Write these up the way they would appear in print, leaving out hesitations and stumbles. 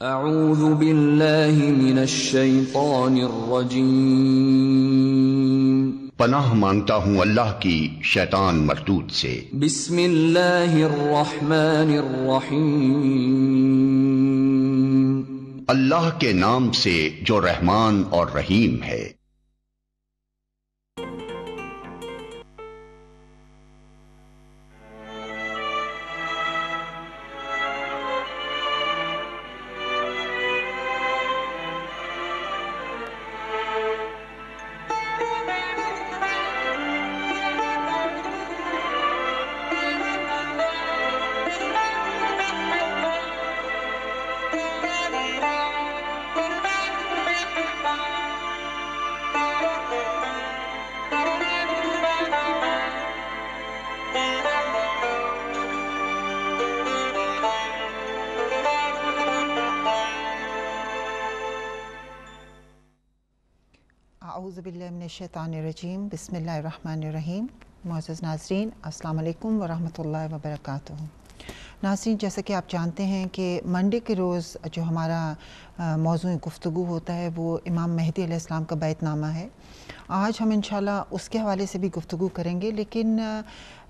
اعوذ باللہ من الشیطان الرجیم، پناہ مانگتا ہوں اللہ کی شیطان مردود سے۔ بسم اللہ الرحمن الرحیم، اللہ کے نام سے جو رحمان اور رحیم ہے۔ اعوذ باللہ من الشیطان الرجیم، بسم اللہ الرحمن الرحیم۔ معزز ناظرین، السلام علیکم ورحمۃ اللہ وبرکاتہ۔ ناظرین، جیسا کہ آپ جانتے ہیں کہ منڈے کے روز جو ہمارا موضوع گفتگو ہوتا ہے وہ امام مہدی علیہ السلام کا بیعت نامہ ہے۔ آج ہم انشاءاللہ اس کے حوالے سے بھی گفتگو کریں گے، لیکن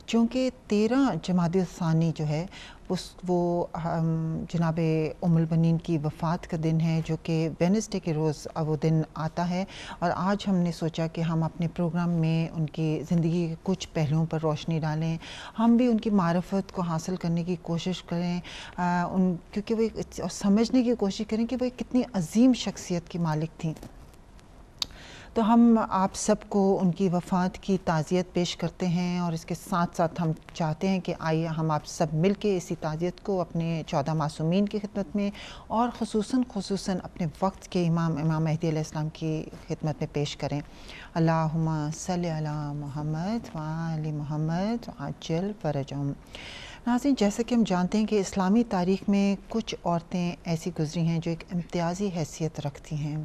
چونکہ 13 جمادی الثانی جو ہے وہ جناب ام البنین کی وفات کا دن ہے، جو کہ وینسڈے کے روز وہ دن آتا ہے، اور آج ہم نے سوچا کہ ہم اپنے پروگرام میں ان کی زندگی کے کچھ پہلوؤں پر روشنی ڈالیں، ہم بھی ان کی معرفت کو حاصل کرنے کی کوشش کریں، کیونکہ وہ سمجھنے کی کوشش کریں کہ وہ کتنی عظیم شخصیت کی مالک تھیں۔ تو ہم آپ سب کو ان کی وفات کی تعزیت پیش کرتے ہیں، اور اس کے ساتھ ساتھ ہم چاہتے ہیں کہ آئیے ہم آپ سب مل کے اسی تعزیت کو اپنے 14 معصومین کی خدمت میں اور خصوصاً اپنے وقت کے امام مہدی علیہ السلام کی خدمت میں پیش کریں۔ اللہم صلی علی محمد وآل محمد وعجل فرجہم۔ ناظرین، جیسا کہ ہم جانتے ہیں کہ اسلامی تاریخ میں کچھ عورتیں ایسی گزری ہیں جو ایک امتیازی حیثیت رکھتی ہیں،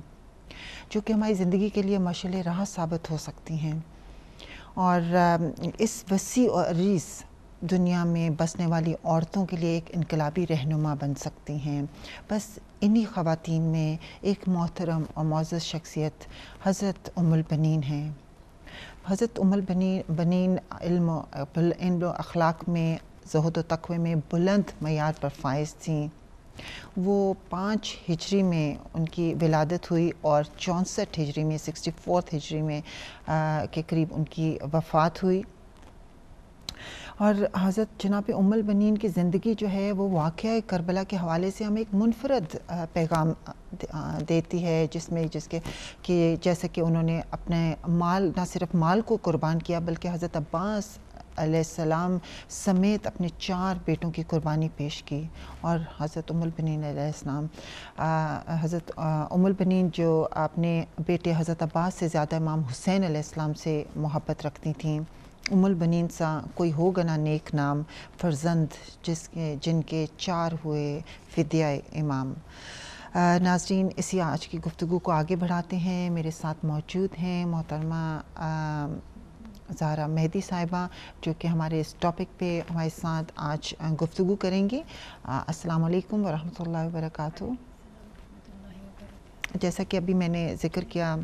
جو کہ ہماری زندگی کے لیے مشعل راہ ثابت ہو سکتی ہیں، اور اس وسیع و عریض دنیا میں بسنے والی عورتوں کے لیے ایک انقلابی رہنما بن سکتی ہیں۔ بس انہی خواتین میں ایک محترم اور معزز شخصیت حضرت ام البنین ہیں۔ حضرت ام البنین علم و اخلاق میں، زہد و تقوی میں بلند معیار پر فائز تھیں۔ وہ 5 ہجری میں ان کی ولادت ہوئی اور 64 ہجری میں 64 ہجری میں کے قریب ان کی وفات ہوئی۔ اور حضرت جناب ام البنین کی زندگی جو ہے وہ واقعہ کربلا کے حوالے سے ہمیں ایک منفرد پیغام دیتی ہے، کہ جیسے کہ انہوں نے اپنے مال، نہ صرف مال کو قربان کیا، بلکہ حضرت عباس علیہ السلام سمیت اپنے 4 بیٹوں کی قربانی پیش کی، اور حضرت ام البنین علیہ السلام حضرت ام البنین جو اپنے بیٹے حضرت عباس سے زیادہ امام حسین علیہ السلام سے محبت رکھتی تھیں۔ ام البنین سا کوئی ہوگا نہ نیک نام، فرزند جن کے 4 ہوئے فدیہ امام۔ ناظرین، اسی آج کی گفتگو کو آگے بڑھاتے ہیں۔ میرے ساتھ موجود ہیں محترمہ زہرا مہدی صاحبہ، جو کہ ہمارے اس ٹاپک پہ ہمارے ساتھ آج گفتگو کریں گی۔ السلام علیکم ورحمۃ اللہ وبرکاتہ۔ جیسا کہ ابھی میں نے ذکر کیا،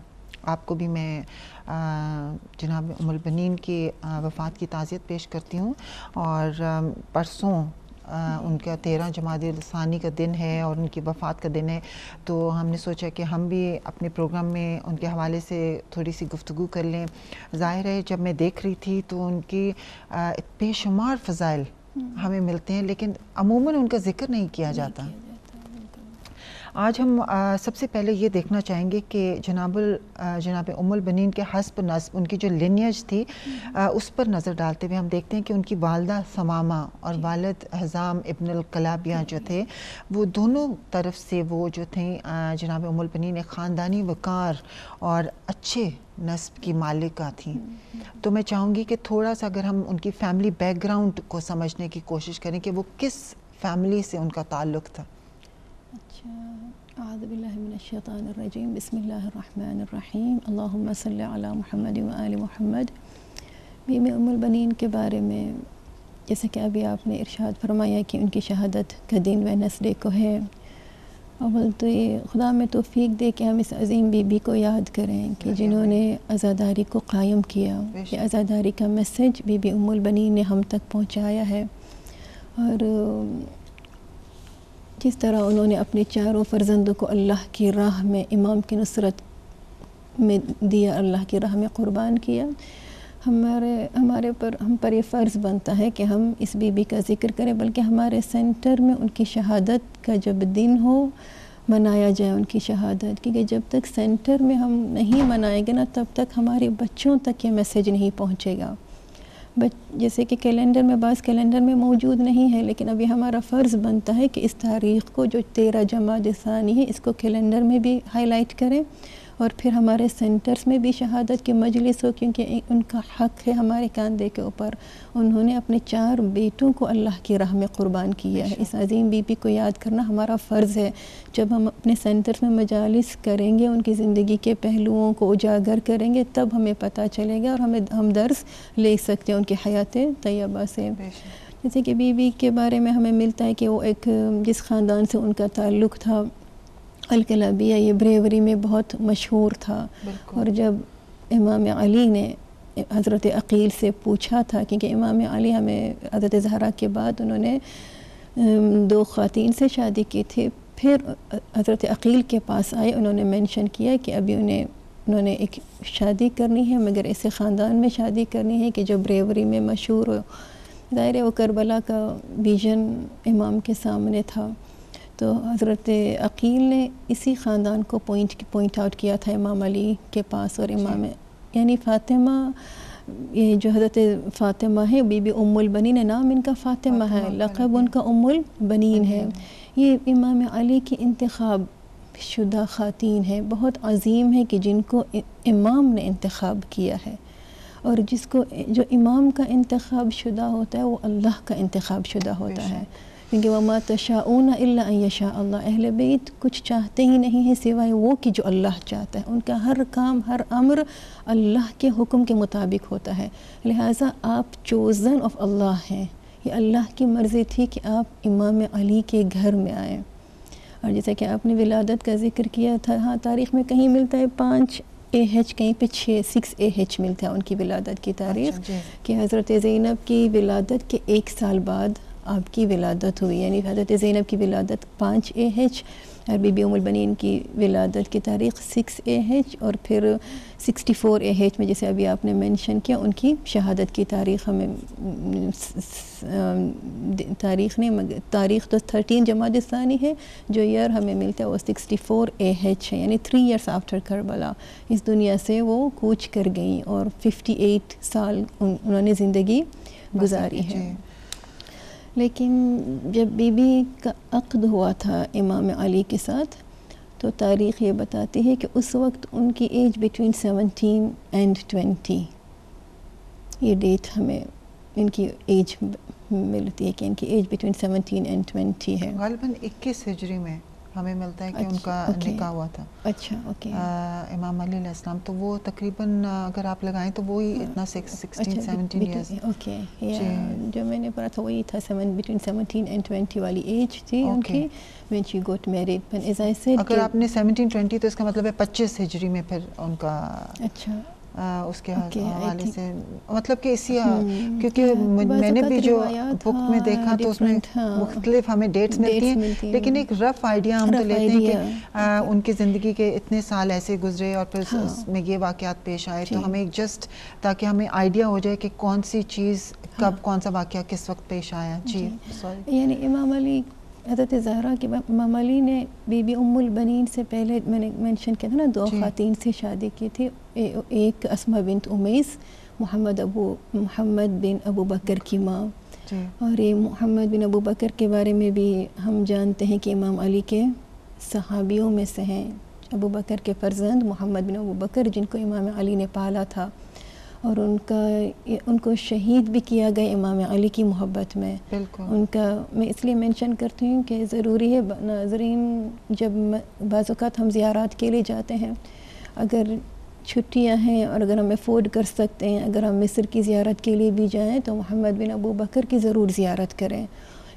آپ کو بھی میں جناب ام البنین کی وفات کی تعزیت پیش کرتی ہوں، اور پرسوں ان کا 13 جمادی الثانی کا دن ہے اور ان کی وفات کا دن ہے، تو ہم نے سوچا کہ ہم بھی اپنے پروگرام میں ان کے حوالے سے تھوڑی سی گفتگو کر لیں۔ ظاہر ہے جب میں دیکھ رہی تھی تو ان کی بے شمار فضائل ہمیں ملتے ہیں، لیکن عموماً ان کا ذکر نہیں کیا جاتا۔ آج ہم سب سے پہلے یہ دیکھنا چاہیں گے کہ جناب ام البنین کے حسب نسب، ان کی جو لینیج تھی، اس پر نظر ڈالتے ہوئے ہم دیکھتے ہیں کہ ان کی والدہ ثمامہ اور والد حزام ابن القلابیہ جو تھے، وہ دونوں طرف سے وہ جو تھیں جناب ام البنین ایک خاندانی وقار اور اچھے نسب کی مالکہ تھیں۔ تو میں چاہوں گی کہ تھوڑا سا اگر ہم ان کی فیملی بیک گراؤنڈ کو سمجھنے کی کوشش کریں کہ وہ کس فیملی سے ان کا تعلق تھا۔ اعوذ باللہ من الشیطان الرجیم، بسم اللہ الرحمن الرحیم، اللہم صلی علی محمد وآل محمد۔ بیم ام البنین کے بارے میں جیسے کہ ابھی آپ نے ارشاد فرمایا کہ ان کی شہادت کا دن وینسڈے کو ہے، اول تو یہ خدا میں توفیق دے کہ ہم اس عظیم بی بی کو یاد کریں کہ جنہوں نے عزاداری کو قائم کیا. کہ عزاداری کا میسج بی بی ام البنین نے ہم تک پہنچایا ہے، اور جس طرح انہوں نے اپنے چاروں فرزندوں کو اللہ کی راہ میں امام کی نصرت میں دیا، اللہ کی راہ میں قربان کیا. ہم پر یہ فرض بنتا ہے کہ ہم اس بی بی کا ذکر کریں، بلکہ ہمارے سینٹر میں ان کی شہادت کا جب دن ہو منایا جائے ان کی شہادت. کیونکہ جب تک سینٹر میں ہم نہیں منائیں گے نا، تب تک ہمارے بچوں تک یہ میسیج نہیں پہنچے گا. جیسے کہ کیلنڈر میں، بعض کیلنڈر میں موجود نہیں ہے، لیکن ابھی ہمارا فرض بنتا ہے کہ اس تاریخ کو جو 13 جمادی ثانی ہے، اس کو کیلنڈر میں بھی ہائی لائٹ کریں، اور پھر ہمارے سینٹرز میں بھی شہادت کی مجلس ہو، کیونکہ ان کا حق ہے ہمارے کاندھے کے اوپر. انہوں نے اپنے 4 بیٹوں کو اللہ کی راہ میں قربان کیا ہے. اس عظیم بی بی کو یاد کرنا ہمارا فرض ہے. جب ہم اپنے سینٹرز میں مجالس کریں گے، ان کی زندگی کے پہلوؤں کو اجاگر کریں گے، تب ہمیں پتہ چلے گا، اور ہم درس لے سکتے ہیں ان کی حیات طیبہ سے. جیسے کہ بی بی کے بارے میں ہمیں ملتا ہے کہ وہ ایک جس خاندان سے ان کا تعلق تھا، الکلابیہ، یہ بریوری میں بہت مشہور تھا. اور جب امام علی نے حضرت عقیل سے پوچھا تھا، کیونکہ امام علی ہمیں حضرت زہرا کے بعد انہوں نے 2 خواتین سے شادی کی تھی، پھر حضرت عقیل کے پاس آئے. انہوں نے مینشن کیا کہ ابھی انہوں نے ایک شادی کرنی ہے، مگر ایسے خاندان میں شادی کرنی ہے کہ جو بریوری میں مشہور ہو. ظاہر ہے وہ کربلا کا ویژن امام کے سامنے تھا. تو حضرت عقیل نے اسی خاندان کو پوائنٹ آؤٹ کیا تھا امام علی کے پاس. اور امام یعنی فاطمہ، یہ جو حضرت فاطمہ ہے، بی بی ام البنین، نام ان کا فاطمہ ہے، لقب ان کا ام البنین ہے. یہ امام علی کی انتخاب شدہ خواتین ہیں، بہت عظیم ہے کہ جن کو امام نے انتخاب کیا ہے. اور جو امام کا انتخاب شدہ ہوتا ہے وہ اللہ کا انتخاب شدہ ہوتا ہے. کیونکہ وَمَا تَشَاءُونَ إِلَّا أَن يَشَاءَ اللَّهُ. اہل بیت کچھ چاہتے ہی نہیں ہیں سوائے وہ کہ جو اللہ چاہتا ہے. ان کا ہر کام، ہر امر اللہ کے حکم کے مطابق ہوتا ہے. لہٰذا آپ چوزن آف اللہ ہیں. یہ اللہ کی مرضی تھی کہ آپ امام علی کے گھر میں آئیں. اور جیسا کہ آپ نے ولادت کا ذکر کیا تھا، ہاں تاریخ میں کہیں ملتا ہے 5 AH، کہیں پہ 6 AH ملتا ہے ان کی ولادت کی تاریخ. کہ حضرت زینب کی ولادت کے 1 سال بعد آپ کی ولادت ہوئی. یعنی حضرت زینب کی ولادت 5 AH، اور بی بی ام البنین کی ولادت کی تاریخ 6 AH، اور پھر 64 AH میں جیسے ابھی آپ نے مینشن کیا ان کی شہادت کی تاریخ. ہمیں تاریخ تو 13 جمادی ثانی ہے، جو ایئر ہمیں ملتا ہے وہ 64 AH ہے. یعنی 3 years after کربلا اس دنیا سے وہ کوچ کر گئیں، اور 58 سال انہوں نے زندگی گزاری ہے. لیکن جب بی بی کا عقد ہوا تھا امام علی کے ساتھ، تو تاریخ یہ بتاتی ہے کہ اس وقت ان کی ایج بٹوین 17 and 20. یہ ڈیٹ ہمیں ان کی ایج ملتی ہے کہ ان کی ایج بٹوین 17 and 20 ہے. غالباً 21 ہجری میں ہمیں ملتا ہے کہ ان کا نکاح ہوا تھا. اچھا، اوکے. امام علی علیہ السلام تو وہ تقریباً اگر آپ لگائیں تو وہی اتنا 16-17 ایئرس. اوکے، جو میں نے پڑھا تھا وہی تھا، بٹوین 17 and 20 والی ایج تھی ان کی when she got married. But as I said، اگر آپ نے 17-20 تو اس کا مطلب ہے 25 ہجری میں پھر ان کا. اچھا، اس کے حوالے سے مطلب کہ اسی، کیونکہ میں نے بھی جو بک میں دیکھا تو اس میں مختلف ہمیں ڈیٹس ملتی ہیں، لیکن ایک رف آئیڈیا ہم تو لیتے ہیں کہ ان کی زندگی کے اتنے سال ایسے گزرے اور پھر اس میں یہ واقعات پیش آئے، تو ہمیں جسٹ تاکہ ہمیں آئیڈیا ہو جائے کہ کون سی چیز کب، کون سا واقعہ کس وقت پیش آیا. جی یعنی امام علی، حضرت زہرا کے امام علی نے بی بی ام البنین سے پہلے میں نے مینشن کیا تھا نا 2 خواتین سے شادی کی تھی. ایک اسما بنت امیس، محمد بن ابو بکر کی ماں. اور یہ محمد بن ابو بکر کے بارے میں بھی ہم جانتے ہیں کہ امام علی کے صحابیوں میں سے ہیں. ابو بکر کے فرزند محمد بن ابو بکر، جن کو امام علی نے پالا تھا، اور ان کو شہید بھی کیا گیا امام علی کی محبت میں. ان کا میں اس لیے مینشن کرتی ہوں کہ ضروری ہے ناظرین، جب بعض اوقات ہم زیارات کے لیے جاتے ہیں، اگر چھٹیاں ہیں اور اگر ہم افورڈ کر سکتے ہیں، اگر ہم مصر کی زیارت کے لیے بھی جائیں تو محمد بن ابو بکر کی ضرور زیارت کریں،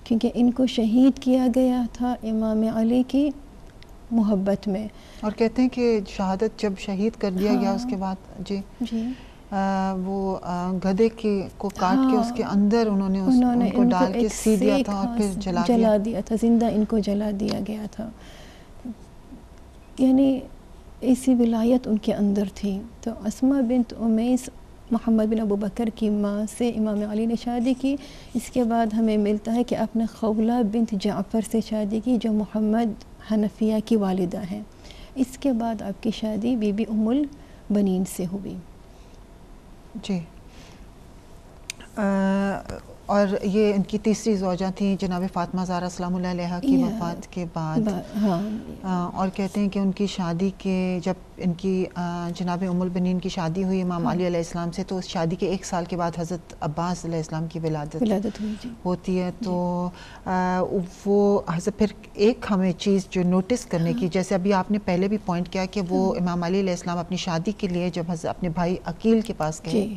کیونکہ ان کو شہید کیا گیا تھا امام علی کی محبت میں. اور کہتے ہیں کہ شہادت جب شہید کر دیا گیا اس کے بعد جی وہ گدھے کو کاٹ کے اس کے اندر انہوں نے ان کو ڈال کے سی دیا تھا اور پھر جلا دیا تھا, زندہ ان کو جلا دیا گیا تھا. یعنی ایسی ولایت ان کے اندر تھی. تو اسماء بنت امیس محمد بن ابو بکر کی ماں سے امام علی نے شادی کی. اس کے بعد ہمیں ملتا ہے کہ آپ نے خولہ بنت جعفر سے شادی کی جو محمد حنفیہ کی والدہ ہیں. اس کے بعد آپ کی شادی بی بی ام البنین سے ہوئی. جی اور یہ ان کی تیسری زوجہ تھیں جناب فاطمہ زہرا سلام اللہ علیہا کی وفات کے بعد. اور کہتے ہیں کہ ان کی شادی کے جب ان کی جناب ام البنین کی شادی ہوئی امام علی علیہ السلام سے تو اس شادی کے 1 سال کے بعد حضرت عباس علیہ السلام کی ولادت ہوتی ہے. تو وہ حضرت پھر ایک ہمیں چیز جو نوٹس کرنے کی, جیسے ابھی آپ نے پہلے بھی پوائنٹ کیا کہ وہ امام علی علیہ السلام اپنی شادی کے لیے جب حضرت اپنے بھائی عقیل کے پاس گئے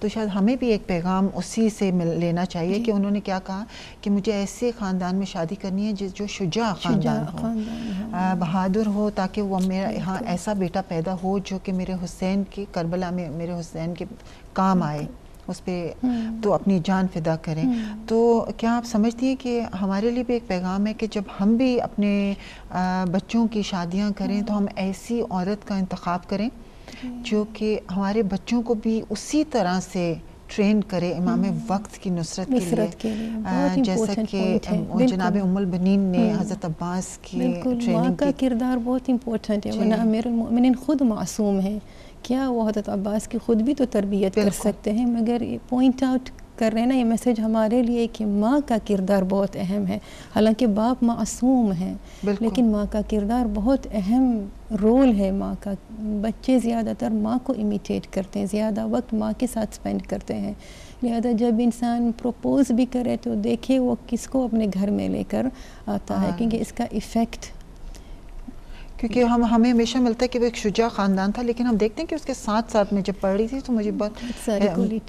تو شاید ہمیں بھی ایک پیغام اسی سے لینا چاہیے کہ انہوں نے کیا کہا کہ مجھے ایسے خاندان میں شادی کرنی ہے جو شجاع خاندان ہو, بہادر ہو, تاکہ وہ میرا یہاں ایسا بیٹا پیدا ہو جو کہ میرے حسین کی کربلا میں میرے حسین کے کام آئے, اس پہ تو اپنی جان فدا کریں. تو کیا آپ سمجھتی ہیں کہ ہمارے لیے بھی ایک پیغام ہے کہ جب ہم بھی اپنے بچوں کی شادیاں کریں تو ہم ایسی عورت کا انتخاب کریں جو کہ ہمارے بچوں کو بھی اسی طرح سے ٹرین کرے امام وقت کی نصرت کے لیے, جیسا کہ جناب ام البنین نے حضرت عباس کی ٹریننگ. ماں کا کردار بہت امپورٹنٹ ہے, ورنہ امیر المؤمنین خود معصوم ہیں. کیا وہ حضرت عباس کی خود بھی تو تربیت کر سکتے ہیں, مگر یہ پوائنٹ آؤٹ کر رہے ہیں نا یہ میسج ہمارے لیے کہ ماں کا کردار بہت اہم ہے. حالانکہ باپ معصوم ہیں لیکن ماں کا کردار بہت اہم رول ہے. ماں کا, بچے زیادہ تر ماں کو امیٹیٹ کرتے ہیں, زیادہ وقت ماں کے ساتھ سپینڈ کرتے ہیں. لہذا جب انسان پروپوز بھی کرے تو دیکھے وہ کس کو اپنے گھر میں لے کر آتا ہے, کیونکہ اس کا ایفیکٹ, کیونکہ ہمیں ہمیشہ ملتا ہے کہ وہ ایک شجاع خاندان تھا, لیکن ہم دیکھتے ہیں کہ اس کے ساتھ ساتھ میں جب پڑھ رہی تھی تو مجھے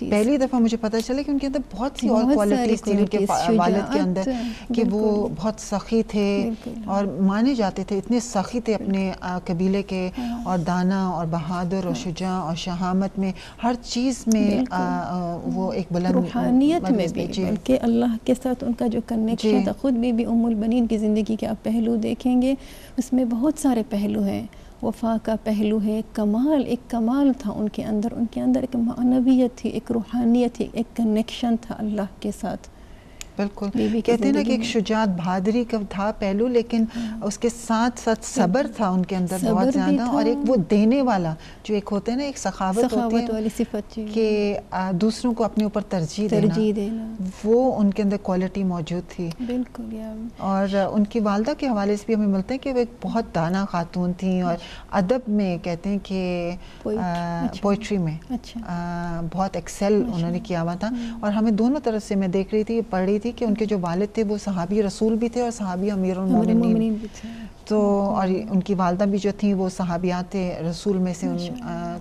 پہلی دفعہ مجھے پتہ چلا کہ ان کے اندر بہت سی اور کوالٹیز تھیں ان کے والد کے اندر, کہ وہ بہت سخی تھے اور مانے جاتے تھے, اتنے سخی تھے اپنے قبیلے کے, اور دانا اور بہادر اور شجاع اور شہامت میں ہر چیز میں وہ ایک بلند روحانیت میں بھی, بلکہ اللہ کے ساتھ ان کا جو کنیکشن تھا. خود بھی ام البنین کی زندگی کے آپ پہلو دیکھیں گے اس میں بہت سارے پہلو ہیں. وفا کا پہلو ہے, ایک کمال تھا ان کے اندر ایک معنویت تھی, ایک روحانیت تھی, ایک کنیکشن تھا اللہ کے ساتھ. بالکل کہتے ہیں نا کہ ایک شجاعت بہادری کا تھا پہلو, لیکن اس کے ساتھ ساتھ صبر تھا ان کے اندر بہت زیادہ, اور ایک وہ دینے والا جو ایک ہوتا ہے نا, ایک سخاوت والی صفت کہ دوسروں کو اپنے اوپر ترجیح دینا, وہ ان کے اندر کوالٹی موجود تھی. بالکل. اور ان کی والدہ کے حوالے سے بھی ہمیں ملتا ہے کہ وہ ایک بہت دانا خاتون تھیں, اور ادب میں کہتے ہیں کہ پوئٹری میں بہت ایکسل انہوں نے کیا ہوا تھا. اور ہمیں دونوں طرف سے میں دیکھ رہی تھی, پڑھ رہی تھی کہ ان کے جو والد تھے وہ صحابی رسول بھی تھے اور صحابی امیر المومنین بھی تھے. تو اور ان کی والدہ بھی جو تھیں وہ صحابیات رسول میں سے,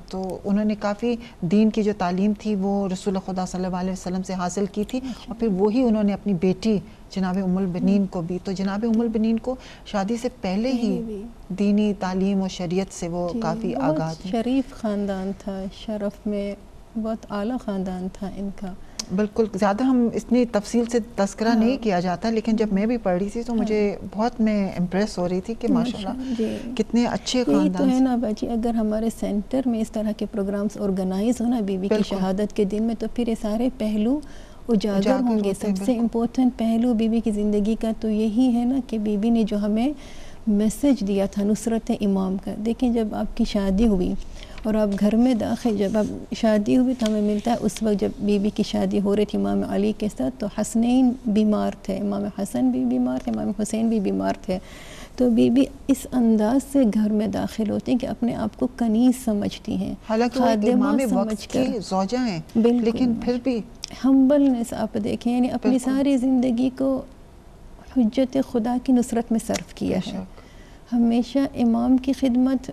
تو انہوں نے کافی دین کی جو تعلیم تھی وہ رسول خدا صلی اللہ علیہ وسلم سے حاصل کی تھی, اور پھر وہی انہوں نے اپنی بیٹی جناب ام البنین کو بھی. تو جناب ام البنین کو شادی سے پہلے ہی دینی تعلیم و شریعت سے وہ کافی آگاہ تھی. شریف خاندان تھا, شرف میں بہت اعلیٰ خاندان تھا ان کا. بالکل, زیادہ ہم اتنی تفصیل سے تذکرہ نہیں کیا جاتا, لیکن جب میں بھی پڑھ رہی تھی تو مجھے بہت میں امپریس ہو رہی تھی کہ ماشاءاللہ کتنے اچھے خاندان. تو ہے نا باجی, اگر ہمارے سینٹر میں اس طرح کے پروگرامز آرگنائز ہونا بی بی کی شہادت کے دن میں, تو پھر یہ سارے پہلو اجاگر ہوں گے. سب سے امپورٹنٹ پہلو بی بی کی زندگی کا تو یہی ہے نا کہ بی بی نے جو ہمیں میسج دیا تھا نصرت امام کا. دیکھیں جب آپ کی شادی ہوئی اور آپ گھر میں داخل, جب آپ شادی ہوئی تو ہمیں ملتا ہے اس وقت جب بی بی کی شادی ہو رہی تھی امام علی کے ساتھ, تو حسنین بیمار تھے, امام حسن بھی بیمار تھے, امام حسین بھی بیمار تھے. تو بی بی اس انداز سے گھر میں داخل ہوتی ہیں کہ اپنے آپ کو کنیز سمجھتی ہیں, حالانکہ وہ امام وقت کی زوجہ ہیں, لیکن پھر بھی ہمبلنس آپ دیکھیں, یعنی اپنی ساری زندگی کو حجت خدا کی نصرت میں صرف کیا ہے. ہمیشہ امام کی خدمت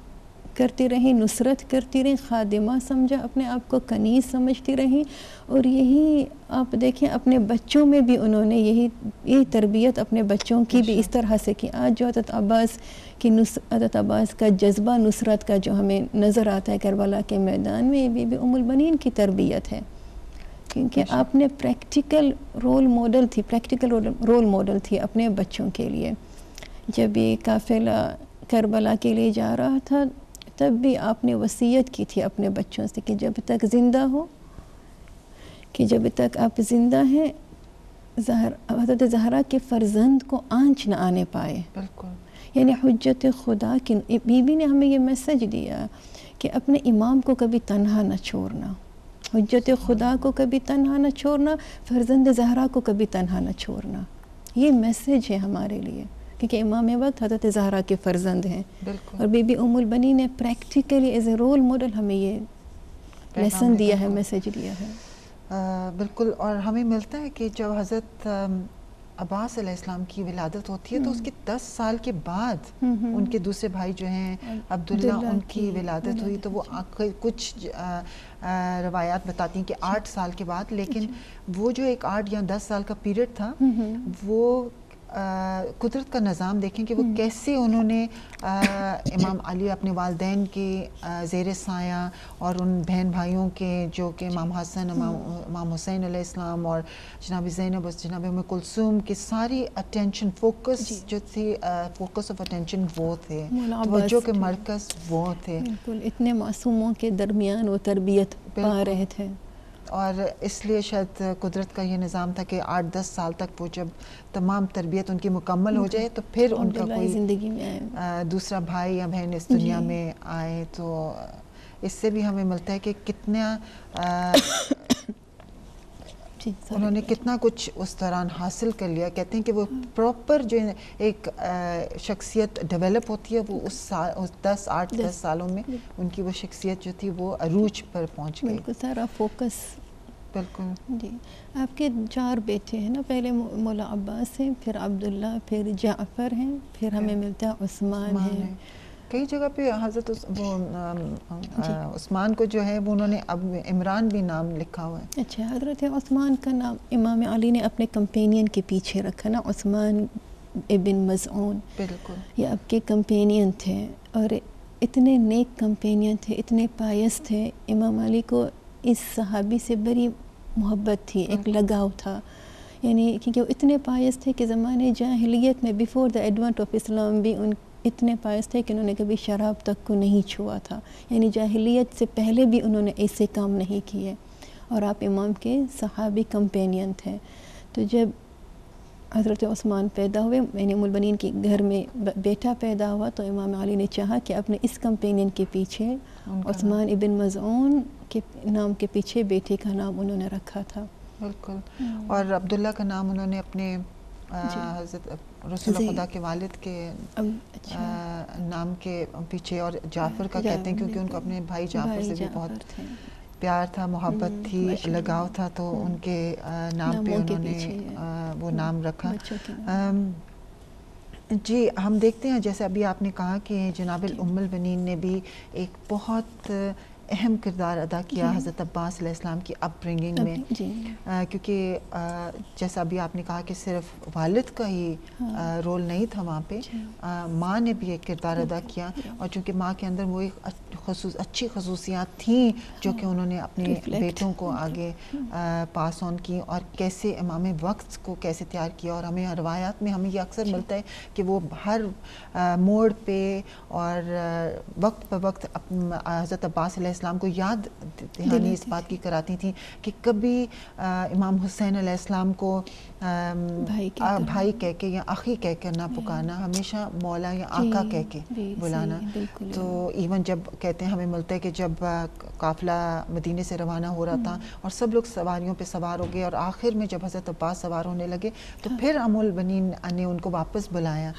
کرتی رہیں, نصرت کرتی رہیں, خادمہ سمجھا اپنے آپ کو, کنیز سمجھتی رہیں. اور یہی آپ دیکھیں اپنے بچوں میں بھی انہوں نے یہی تربیت اپنے بچوں کی بھی اس طرح سے کی. آج جو حضرت عباس کا جذبہ نصرت کا جو ہمیں نظر آتا ہے کربلا کے میدان میں, یہ بی بی ام البنین کی تربیت ہے, کیونکہ آپ نے پریکٹیکل رول ماڈل تھی اپنے بچوں کے لیے. جب یہ قافلہ کربلا کے لیے جا رہا تھا تب بھی آپ نے وصیت کی تھی اپنے بچوں سے کہ جب تک آپ زندہ ہیں حضرت زہرا کے فرزند کو آنچ نہ آنے پائے. بالکل. یعنی حجت خدا کی بی بی نے ہمیں یہ میسج دیا کہ اپنے امام کو کبھی تنہا نہ چھوڑنا, حجت خدا کو کبھی تنہا نہ چھوڑنا, فرزند زہرا کو کبھی تنہا نہ چھوڑنا. یہ میسج ہے ہمارے لیے, کیونکہ امام وقت حضرت زہرا کے فرزند ہیں. بالکل. اور بی بی ام البنین نے practically as a role model ہمیں یہ لیسن دیا ہے, میسج دیا ہے. بالکل. اور ہمیں ملتا ہے کہ جب حضرت عباس علیہ السلام کی ولادت ہوتی ہے تو اس کے 10 سال کے بعد ان کے دوسرے بھائی جو ہیں عبداللہ, ان کی ولادت ہوئی. تو وہ کچھ روایات بتاتی ہیں کہ 8 سال کے بعد, لیکن وہ جو ایک 8 یا 10 سال کا پیریڈ تھا وہ قدرت کا نظام دیکھیں کہ وہ کیسے انہوں نے امام علی اپنے والدین کے زیر سایہ اور ان بہن بھائیوں کے جو کہ امام حسن, امام حسین علیہ السلام اور جناب زینب اور جناب ام کلثوم کی ساری اٹینشن فوکس جو تھی, فوکس آف اٹینشن وہ تھے, توجہ کے مرکز وہ تھے. بالکل, اتنے معصوموں کے درمیان وہ تربیت پا رہے تھے. اور اس لیے شاید قدرت کا یہ نظام تھا کہ 8-10 سال تک وہ جب تمام تربیت ان کی مکمل ہو جائے تو پھر ان کا کوئی زندگی میں دوسرا بھائی یا بہن اس دنیا میں آئے. تو اس سے بھی ہمیں ملتا ہے کہ کتنا انہوں نے کتنا کچھ اس دوران حاصل کر لیا. کہتے ہیں کہ وہ پراپر جو ایک شخصیت ڈیولپ ہوتی ہے وہ اس 8-10 سالوں میں ان کی وہ شخصیت جو تھی وہ عروج پر پہنچ گئی. بالکل, سارا فوکس. بالکل. جی, آپ کے 4 بیٹے ہیں نا, پہلے مولا عباس ہیں, پھر عبداللہ, پھر جعفر ہیں, پھر ہمیں ملتا ہے عثمان ہے. کئی جگہ پہ حضرت عثمان کو جو ہے وہ انہوں نے اب عمران بھی نام لکھا ہوا ہے. اچھا, حضرت عثمان کا نام امام علی نے اپنے کمپینین کے پیچھے رکھا نا, عثمان ابن مظعون. بالکل, یہ آپ کے کمپینین تھے اور اتنے نیک کمپینین تھے, اتنے پائس تھے. امام علی کو اس صحابی سے بڑی محبت تھی, ایک لگاؤ تھا, یعنی کیونکہ وہ اتنے پائس تھے کہ زمانے جاہلیت میں بیفور دا ایڈونٹ آف اسلام بھی ان اتنے پائس تھے کہ انہوں نے کبھی شراب تک کو نہیں چھوا تھا. یعنی جاہلیت سے پہلے بھی انہوں نے ایسے کام نہیں کیے, اور آپ امام کے صحابی کمپینین تھے. تو جب حضرت عثمان پیدا ہوئے, یعنی ام البنین کے گھر میں بیٹا پیدا ہوا, تو امام علی نے چاہا کہ اپنے اس کمپینین کے پیچھے عثمان ابن مظعون کے نام کے پیچھے بیٹے کا نام انہوں نے رکھا تھا. بالکل. اور عبداللہ کا نام انہوں نے اپنے حضرت رسول خدا کے والد کے نام کے پیچھے, اور جعفر کا کہتے ہیں کیونکہ ان کو اپنے بھائی جعفر سے بھی بہت پیار تھا, محبت تھی, لگاؤ تھا, تو ان کے نام پہ انہوں نے وہ نام رکھا. جی, ہم دیکھتے ہیں جیسے ابھی آپ نے کہا کہ جناب ام البنین نے بھی ایک بہت اہم کردار ادا کیا حضرت عباس علیہ السلام کی اپ برنگنگ میں, کیونکہ جیسا ابھی آپ نے کہا کہ صرف والد کا ہی رول نہیں تھا وہاں پہ, ماں نے بھی ایک کردار ادا کیا. اور چونکہ ماں کے اندر وہ ایک اچھی خصوصیات تھیں جو کہ انہوں نے اپنے بیٹوں کو آگے پاس آن کی, اور کیسے امام وقت کو کیسے تیار کیا. اور ہمیں روایات میں ہمیں یہ اکثر ملتا ہے کہ وہ ہر موڑ پہ اور وقت بہ وقت حضرت عباس علیہ السلام کو یاد دہانی اس بات کی کراتی تھیں کہ کبھی امام حسین علیہ السلام کو بھائی کہہ کے یا اخی کہہ کر نہ پکارنا, ہمیشہ مولا یا آقا کہہ کے بلانا. تو ایون جب کہتے ہیں ہمیں ملتا ہے کہ جب قافلہ مدینے سے روانہ ہو رہا تھا اور سب لوگ سواریوں پہ سوار ہو گئے, اور آخر میں جب حضرت عباس سوار ہونے لگے تو پھر ام البنین نے ان کو واپس بلایا.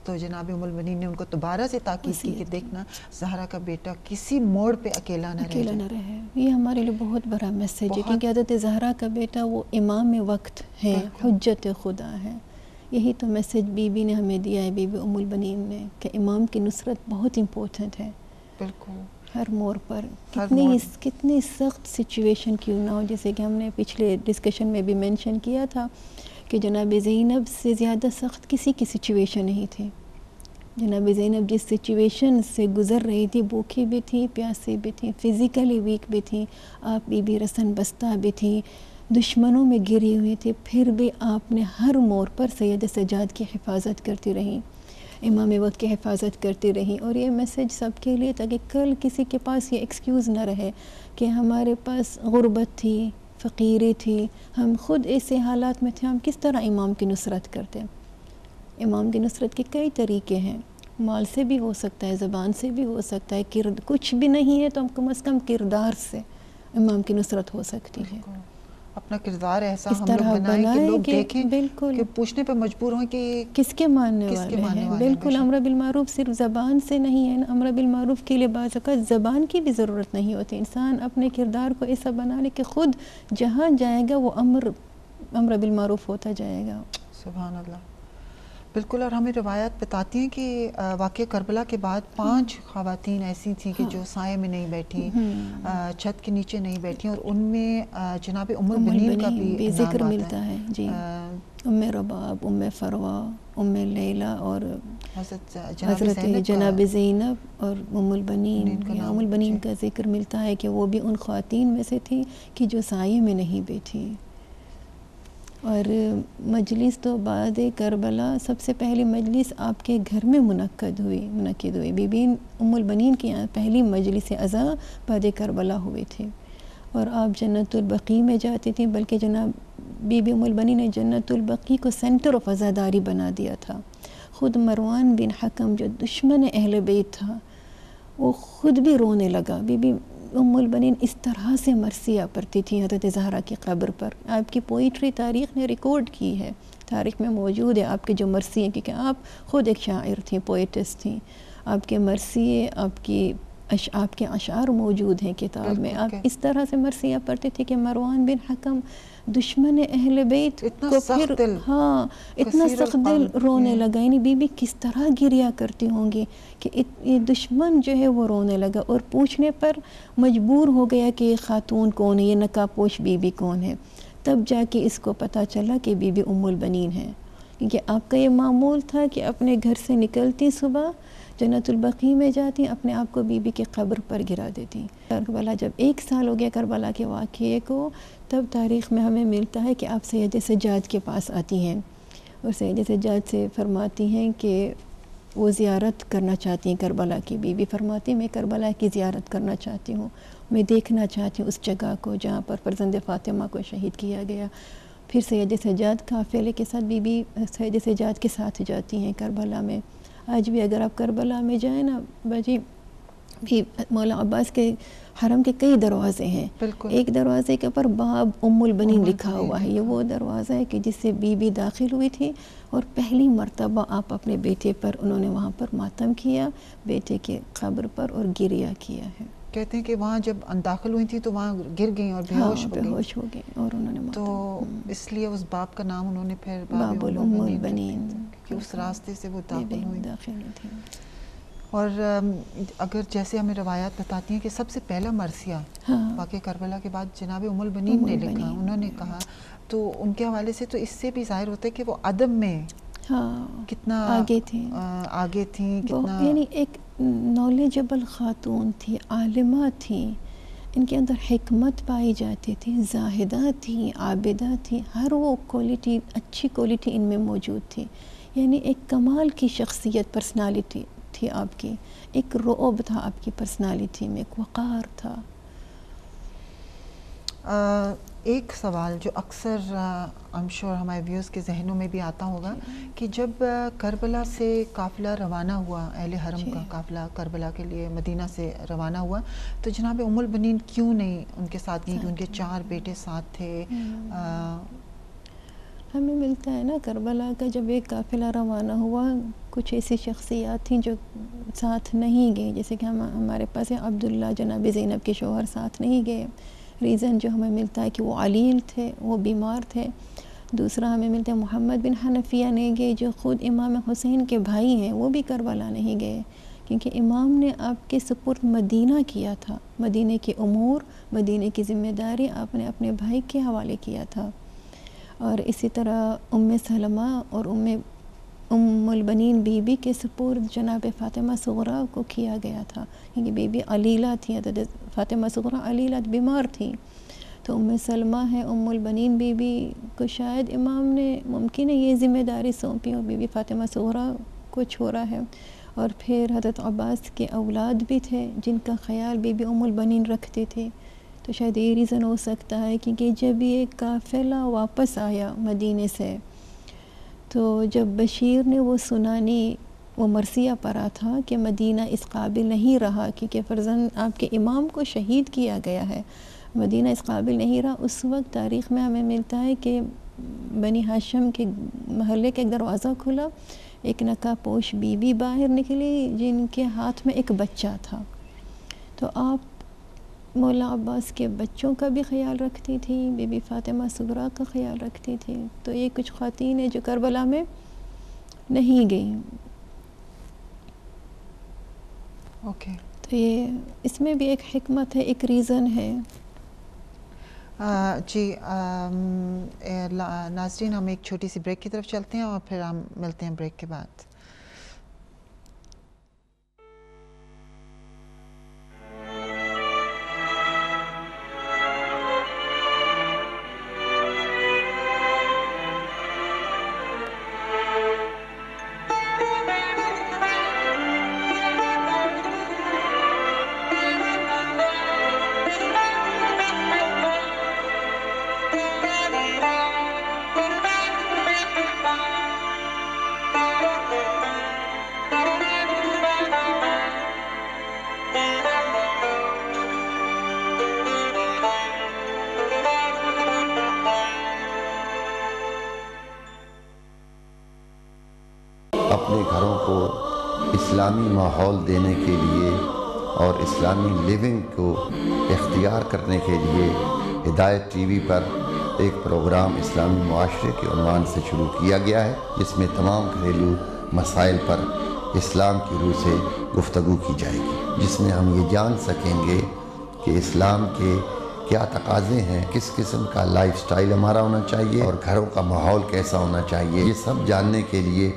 تو جناب ام البنین نے ان کو دوبارہ سے تاکید کی کہ دیکھنا زہرا کا بیٹا کسی موڑ پہ اکیلا نہ رہے. یہ ہمارے لیے بہت بڑا میسیج ہے, کیونکہ حضرت زہرا کا بیٹا وہ امام وقت ہے, حجت خدا ہے. یہی تو میسیج بی بی نے ہمیں دیا ہے, بی بی ام البنین نے, کہ امام کی نصرت بہت امپورٹنٹ ہے. بالکل ہر موڑ پر ہر موڑ۔ کتنی سخت سچویشن کیوں نہ ہو، جیسے کہ ہم نے پچھلے ڈسکشن میں بھی مینشن کیا تھا کہ جناب زینب سے زیادہ سخت کسی کی سچویشن نہیں تھی۔ جناب زینب جس سچویشن سے گزر رہی تھی، بھوکی بھی تھی، پیاسی بھی تھی، فزیکلی ویک بھی تھی، آپ بی بی رسن بستہ بھی تھی، دشمنوں میں گری ہوئی تھی، پھر بھی آپ نے ہر موڑ پر سید سجاد کی حفاظت کرتی رہیں، امام وقت کی حفاظت کرتی رہیں۔ اور یہ میسیج سب کے لیے تاکہ کل کسی کے پاس یہ ایکسکیوز نہ رہے کہ ہمارے پاس غربت تھی، فقیری تھی، ہم خود ایسے حالات میں تھے، ہم کس طرح امام کی نصرت کرتے۔ امام کی نصرت کے کئی طریقے ہیں، مال سے بھی ہو سکتا ہے، زبان سے بھی ہو سکتا ہے، کچھ بھی نہیں ہے تو کم از کم کردار سے امام کی نصرت ہو سکتی ہے۔ اپنا کردار ایسا اس ہم طرح لوگ بنائیں کہ لوگ دیکھیں، بالکل کہ پوچھنے پہ مجبور ہوں کہ کس کے ماننے والے ہیں۔ بالکل، امر بالمعروف صرف زبان سے نہیں ہے نا، امر بالمعروف کے لیے بعض اوقات زبان کی بھی ضرورت نہیں ہوتی، انسان اپنے کردار کو ایسا بنا لے کہ خود جہاں جائے گا وہ امر بالمعروف ہوتا جائے گا۔ سبحان اللہ، بالکل۔ اور ہمیں روایات بتاتی ہیں کہ واقعہ کربلا کے بعد 5 خواتین ایسی تھیں کہ جو سائے میں نہیں بیٹھیں، چھت کے نیچے نہیں بیٹھیں، اور ان میں جناب ام البنین کا بھی ذکر ملتا ہے۔ جی، ام رباب، ام فروا، ام لیلہ اور حضرت جناب زینب اور ام البنین کا ذکر ملتا ہے کہ وہ بھی ان خواتین میں سے تھی کہ جو سائے میں نہیں بیٹھی۔ اور مجلس تو بعد کربلا سب سے پہلی مجلس آپ کے گھر میں منعقد ہوئی، بی بی ام البنین کی پہلی مجلس عزا بعد کربلا ہوئی تھی، اور آپ جنت البقیع میں جاتی تھیں، بلکہ جناب بی بی ام البنین نے جنت البقیع کو سینٹر آف عزاداری بنا دیا تھا۔ خود مروان بن حکم جو دشمن اہل بیت تھا وہ خود بھی رونے لگا۔ بی بی ام البنین اس طرح سے مرثیہ پڑھتی تھی حضرت زہرا کی قبر پر، آپ کی پوئٹری تاریخ نے ریکارڈ کی ہے، تاریخ میں موجود ہے آپ کے جو مرثیے، کیونکہ آپ خود ایک شاعر تھیں، پوئٹس تھیں، آپ کے مرثیے، آپ کے اشعار موجود ہیں کتاب میں۔ آپ اس طرح سے مرثیہ پڑھتے تھے کہ مروان بن حکم دشمن اہل بیت کو پھر اتنا سخت دل رونے لگا، یعنی بی بی کس طرح گریا کرتی ہوں گی کہ یہ دشمن جو ہے وہ رونے لگا، اور پوچھنے پر مجبور ہو گیا کہ یہ خاتون کون ہے، یہ نقاب پوش بی بی کون ہے، تب جا کے اس کو پتہ چلا کہ بی بی ام البنین ہے، کیونکہ آپ کا یہ معمول تھا کہ اپنے گھر سے نکلتی صبح جنت البقیع میں جاتی، اپنے آپ کو بی بی کی قبر پر گرا دیتی۔ کربلا جب 1 سال ہو گیا کربلا کے واقعے کو، تب تاریخ میں ہمیں ملتا ہے کہ آپ سید سجاد کے پاس آتی ہیں، اور سید سجاد سے فرماتی ہیں کہ وہ زیارت کرنا چاہتی ہیں کربلا کی۔ بی بی فرماتی میں کربلا کی زیارت کرنا چاہتی ہوں، میں دیکھنا چاہتی ہوں اس جگہ کو جہاں پر فرزند فاطمہ کو شہید کیا گیا۔ پھر سید سجاد قافلے کے ساتھ بی بی سید سجاد کے ساتھ جاتی ہیں کربلا میں۔ آج بھی اگر آپ کربلا میں جائیں نا باجی، بھی مولا عباس کے حرم کے کئی دروازے ہیں، ایک دروازے کے اوپر باب ام البنین لکھا ہوا ہے، یہ وہ دروازہ ہے کہ جس سے بی بی داخل ہوئی تھی، اور پہلی مرتبہ آپ اپنے بیٹے پر انہوں نے وہاں پر ماتم کیا، بیٹے کے قبر پر، اور گریہ کیا ہے۔ کہتے ہیں کہ وہاں جب داخل ہوئی تھی تو وہاں گر گئیں اور بیہوش ہو گئیں، اور انہوں نے تو اس لیے اس باپ کا نام انہوں نے پھر باب ام البنین، کہ اس راستے سے وہ داخل ہوئی تھی۔ اور اگر جیسے ہمیں روایات بتاتی ہیں کہ سب سے پہلا مرثیہ واقعہ کربلا کے بعد جناب ام البنین نے لکھا، انہوں نے کہا، تو ان کے حوالے سے تو اس سے بھی ظاہر ہوتا ہے کہ وہ ادب میں کتنا آگے تھیں، کتنا یعنی ایک نالجبل خاتون تھی، عالمہ تھی، ان کے اندر حکمت پائی جاتی تھی، زاہدہ تھی، عابدہ تھی، ہر وہ کوالٹی، اچھی کوالٹی ان میں موجود تھی، یعنی ایک کمال کی شخصیت، پرسنالٹی تھی آپ کی، ایک رعب تھا آپ کی پرسنالٹی میں، ایک وقار تھا۔ ایک سوال جو اکثر ہمارے ویوز کے ذہنوں میں بھی آتا ہوگا کہ جب کربلا سے قافلہ روانہ ہوا، اہل حرم کا قافلہ کربلا کے لیے مدینہ سے روانہ ہوا، تو جناب ام البنین کیوں نہیں ان کے ساتھ گئی؟ ان کے 4 بیٹے ساتھ تھے۔ ہمیں ملتا ہے نا کربلا کا جب ایک قافلہ روانہ ہوا، کچھ ایسی شخصیات تھیں جو ساتھ نہیں گئے، جیسے کہ ہمارے پاس عبداللہ جناب زینب کے شوہر ساتھ نہیں گئے، ریزن جو ہمیں ملتا ہے کہ وہ علیل تھے، وہ بیمار تھے۔ دوسرا ہمیں ملتا ہے محمد بن حنفیہ نہیں گئے جو خود امام حسین کے بھائی ہیں، وہ بھی کربلا نہیں گئے کیونکہ امام نے آپ کے سپرد مدینہ کیا تھا، مدینہ کے امور، مدینہ کی ذمہ داری آپ نے اپنے بھائی کے حوالے کیا تھا. اور اسی طرح ام سلمہ اور ام البنین بی بی کے سپرد جناب فاطمہ صغریٰ کو کیا گیا تھا، کیونکہ بی بی علیلہ تھیں، فاطمہ صغریٰ علیلہ بیمار تھیں. تو ام سلمہ ہے، ام البنین بی بی کو شاید امام نے ممکن ہے یہ ذمہ داری سونپی اور بی بی فاطمہ صغریٰ کو چھوڑا ہے. اور پھر حضرت عباس کے اولاد بھی تھے جن کا خیال بی بی ام البنین رکھتے تھے. تو شاید یہ ریزن ہو سکتا ہے، کیونکہ جب یہ قافلہ واپس آیا مدینے سے تو جب بشیر نے وہ سنانی، وہ مرثیہ پڑھا تھا کہ مدینہ اس قابل نہیں رہا کیونکہ فرزند آپ کے امام کو شہید کیا گیا ہے، مدینہ اس قابل نہیں رہا. اس وقت تاریخ میں ہمیں ملتا ہے کہ بنی ہاشم کے محلے کا ایک دروازہ کھلا، ایک نقاب پوش بی بی باہر نکلی جن کے ہاتھ میں ایک بچہ تھا. تو آپ مولا عباس کے بچوں کا بھی خیال رکھتی تھی، بی بی فاطمہ صغریٰ کا خیال رکھتی تھی. تو یہ کچھ خواتین ہیں جو کربلا میں نہیں گئیں. اوکے. تو یہ اس میں بھی ایک حکمت ہے، ایک ریزن ہے. جی ناظرین، ہم ایک چھوٹی سی بریک کی طرف چلتے ہیں اور پھر ہم ملتے ہیں بریک کے بعد. اپنے گھروں کو اسلامی ماحول دینے کے لیے اور اسلامی لیونگ کو اختیار کرنے کے لیے ہدایت ٹی وی پر ایک پروگرام اسلامی معاشرے کے عنوان سے شروع کیا گیا ہے، جس میں تمام گھریلو مسائل پر اسلام کی روح سے گفتگو کی جائے گی، جس میں ہم یہ جان سکیں گے کہ اسلام کے کیا تقاضے ہیں، کس قسم کا لائف سٹائل ہمارا ہونا چاہیے اور گھروں کا ماحول کیسا ہونا چاہیے. یہ سب جاننے کے لیے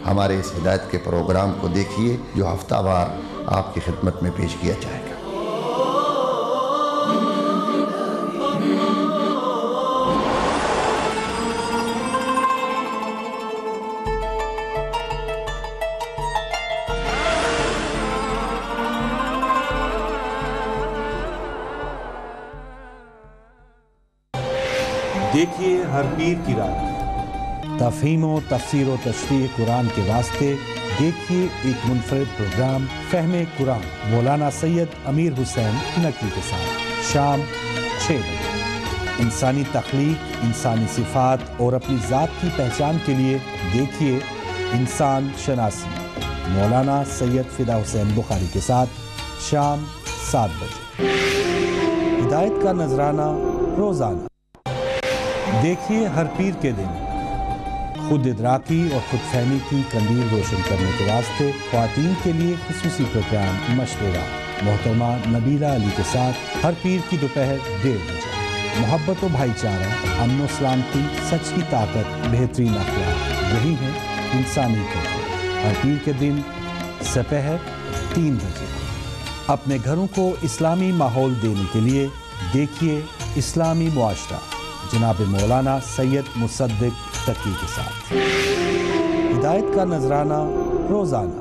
ہمارے اس ہدایت کے پروگرام کو دیکھیے جو ہفتہ وار آپ کی خدمت میں پیش کیا جائے گا. دیکھیے ہر پیر کی رات، تفہیم و تفسیر و تشریح قرآن کے واسطے دیکھیے ایک منفرد پروگرام فہم قرآن مولانا سید امیر حسین نقوی کے ساتھ شام 6 بجے. انسانی تخلیق، انسانی صفات اور اپنی ذات کی پہچان کے لیے دیکھیے انسان شناسی مولانا سید فدا حسین بخاری کے ساتھ شام 7 بجے. ہدایت کا نذرانہ روزانہ. دیکھیے ہر پیر کے دن خود ادراکی اور خود فہمی کی کندیل روشن کرنے کے واسطے خواتین کے لیے خصوصی پروگرام مشورہ محترمہ نبیلہ علی کے ساتھ ہر پیر کی دوپہر 1:30 بجے. محبت و بھائی چارہ، امن و سلامتی، سچ کی طاقت، بہترین اخلاق، یہی ہے انسانی قدر. ہر پیر کے دن سپہر 3 بجے. اپنے گھروں کو اسلامی ماحول دینے کے لیے دیکھیے اسلامی معاشرہ جناب مولانا سید مصدق تقی کے ساتھ. ہدایت کا نذرانہ روزانہ.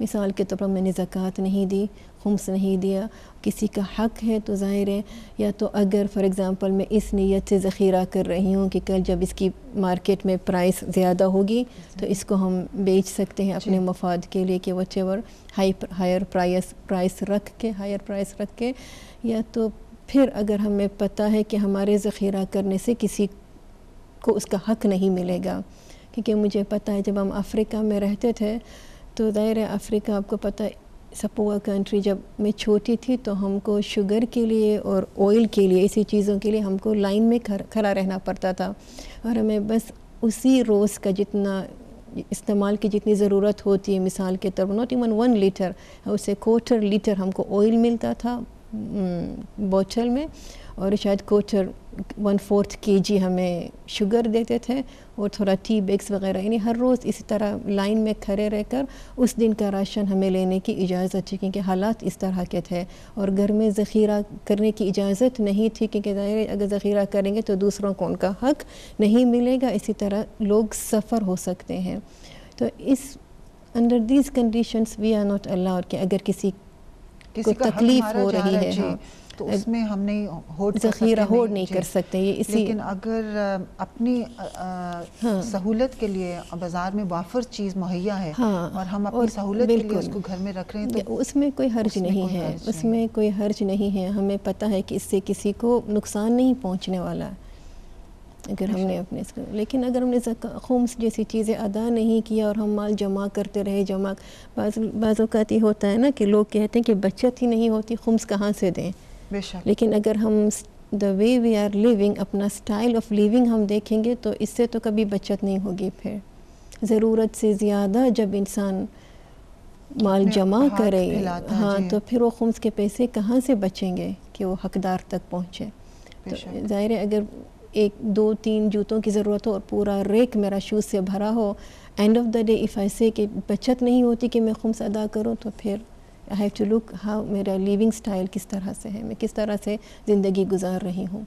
مثال کے طور پر میں نے زکوٰۃ نہیں دی، خمس نہیں دیا، کسی کا حق ہے تو ظاہر ہے، یا تو اگر فار ایگزامپل میں اس نیت سے ذخیرہ کر رہی ہوں کہ کل جب اس کی مارکیٹ میں پرائس زیادہ ہوگی تو اس کو ہم بیچ سکتے ہیں اپنے مفاد کے لیے کہ وٹ ایور ہائر پرائس رکھ کے، یا تو پھر اگر ہمیں پتہ ہے کہ ہمارے ذخیرہ کرنے سے کسی کو اس کا حق نہیں ملے گا، کیونکہ مجھے پتہ ہے جب ہم افریقہ میں رہتے تھے تو ظاہر ہے افریقہ آپ کو پتہ سپوا کنٹری، جب میں چھوٹی تھی تو ہم کو شوگر کے لیے اور آئل کے لیے اسی چیزوں کے لیے ہم کو لائن میں کھڑا رہنا پڑتا تھا، اور ہمیں بس اسی روز کا جتنا استعمال کی جتنی ضرورت ہوتی ہے، مثال کے طور پر ناٹ ایون 1 لیٹر، اسے 1/4 لیٹر ہم کو آئل ملتا تھا بوتل میں، اور شاید 1/4 kg ہمیں شوگر دیتے تھے، اور تھوڑا ٹی بیگس وغیرہ، یعنی ہر روز اسی طرح لائن میں کھڑے رہ کر اس دن کا راشن ہمیں لینے کی اجازت تھی، کیونکہ حالات اس طرح کے تھے، اور گھر میں ذخیرہ کرنے کی اجازت نہیں تھی، کیونکہ ظاہر ہے اگر ذخیرہ کریں گے تو دوسروں کو ان کا حق نہیں ملے گا، اسی طرح لوگ سفر ہو سکتے ہیں۔ تو اس under these conditions we are not allowed کہ اگر کسی کو تکلیف ہو رہی ہے ہاں تو اس میں ہم نہیں ذخیرہ ہولڈ نہیں کر سکتے، یہ اسی لیکن اگر اپنی سہولت کے لیے بازار میں وافر چیز مہیا ہے اور ہم اپنی سہولت کے لیے اس کو گھر میں رکھ رہے ہیں تو اس میں کوئی حرج نہیں ہے، اس میں کوئی حرج نہیں ہے، ہمیں پتہ ہے کہ اس سے کسی کو نقصان نہیں پہنچنے والا ہے اگر ہم نے اپنے اس کو، لیکن اگر ہم نے خمس جیسی چیزیں ادا نہیں کیا اور ہم مال جمع کرتے رہے، بعض اوقات یہ ہوتا ہے نا کہ لوگ کہتے ہیں کہ بچت ہی نہیں ہوتی، خمس کہاں سے دیں، لیکن اگر ہم دا وے وی آر لیونگ، اپنا سٹائل آف لیونگ ہم دیکھیں گے تو اس سے تو کبھی بچت نہیں ہوگی، پھر ضرورت سے زیادہ جب انسان مال جمع کرے ہاں تو پھر وہ خمس کے پیسے کہاں سے بچیں گے کہ وہ حقدار تک پہنچے۔ تو ظاہر ہے اگر 1 2 3 جوتوں کی ضرورت ہو اور پورا ریک میرا شوز سے بھرا ہو، and of the day if I say کہ بچت نہیں ہوتی کہ میں خمس ادا کروں، تو پھر I have to look how میرا لیونگ سٹائل کس طرح سے ہے، میں کس طرح سے زندگی گزار رہی ہوں۔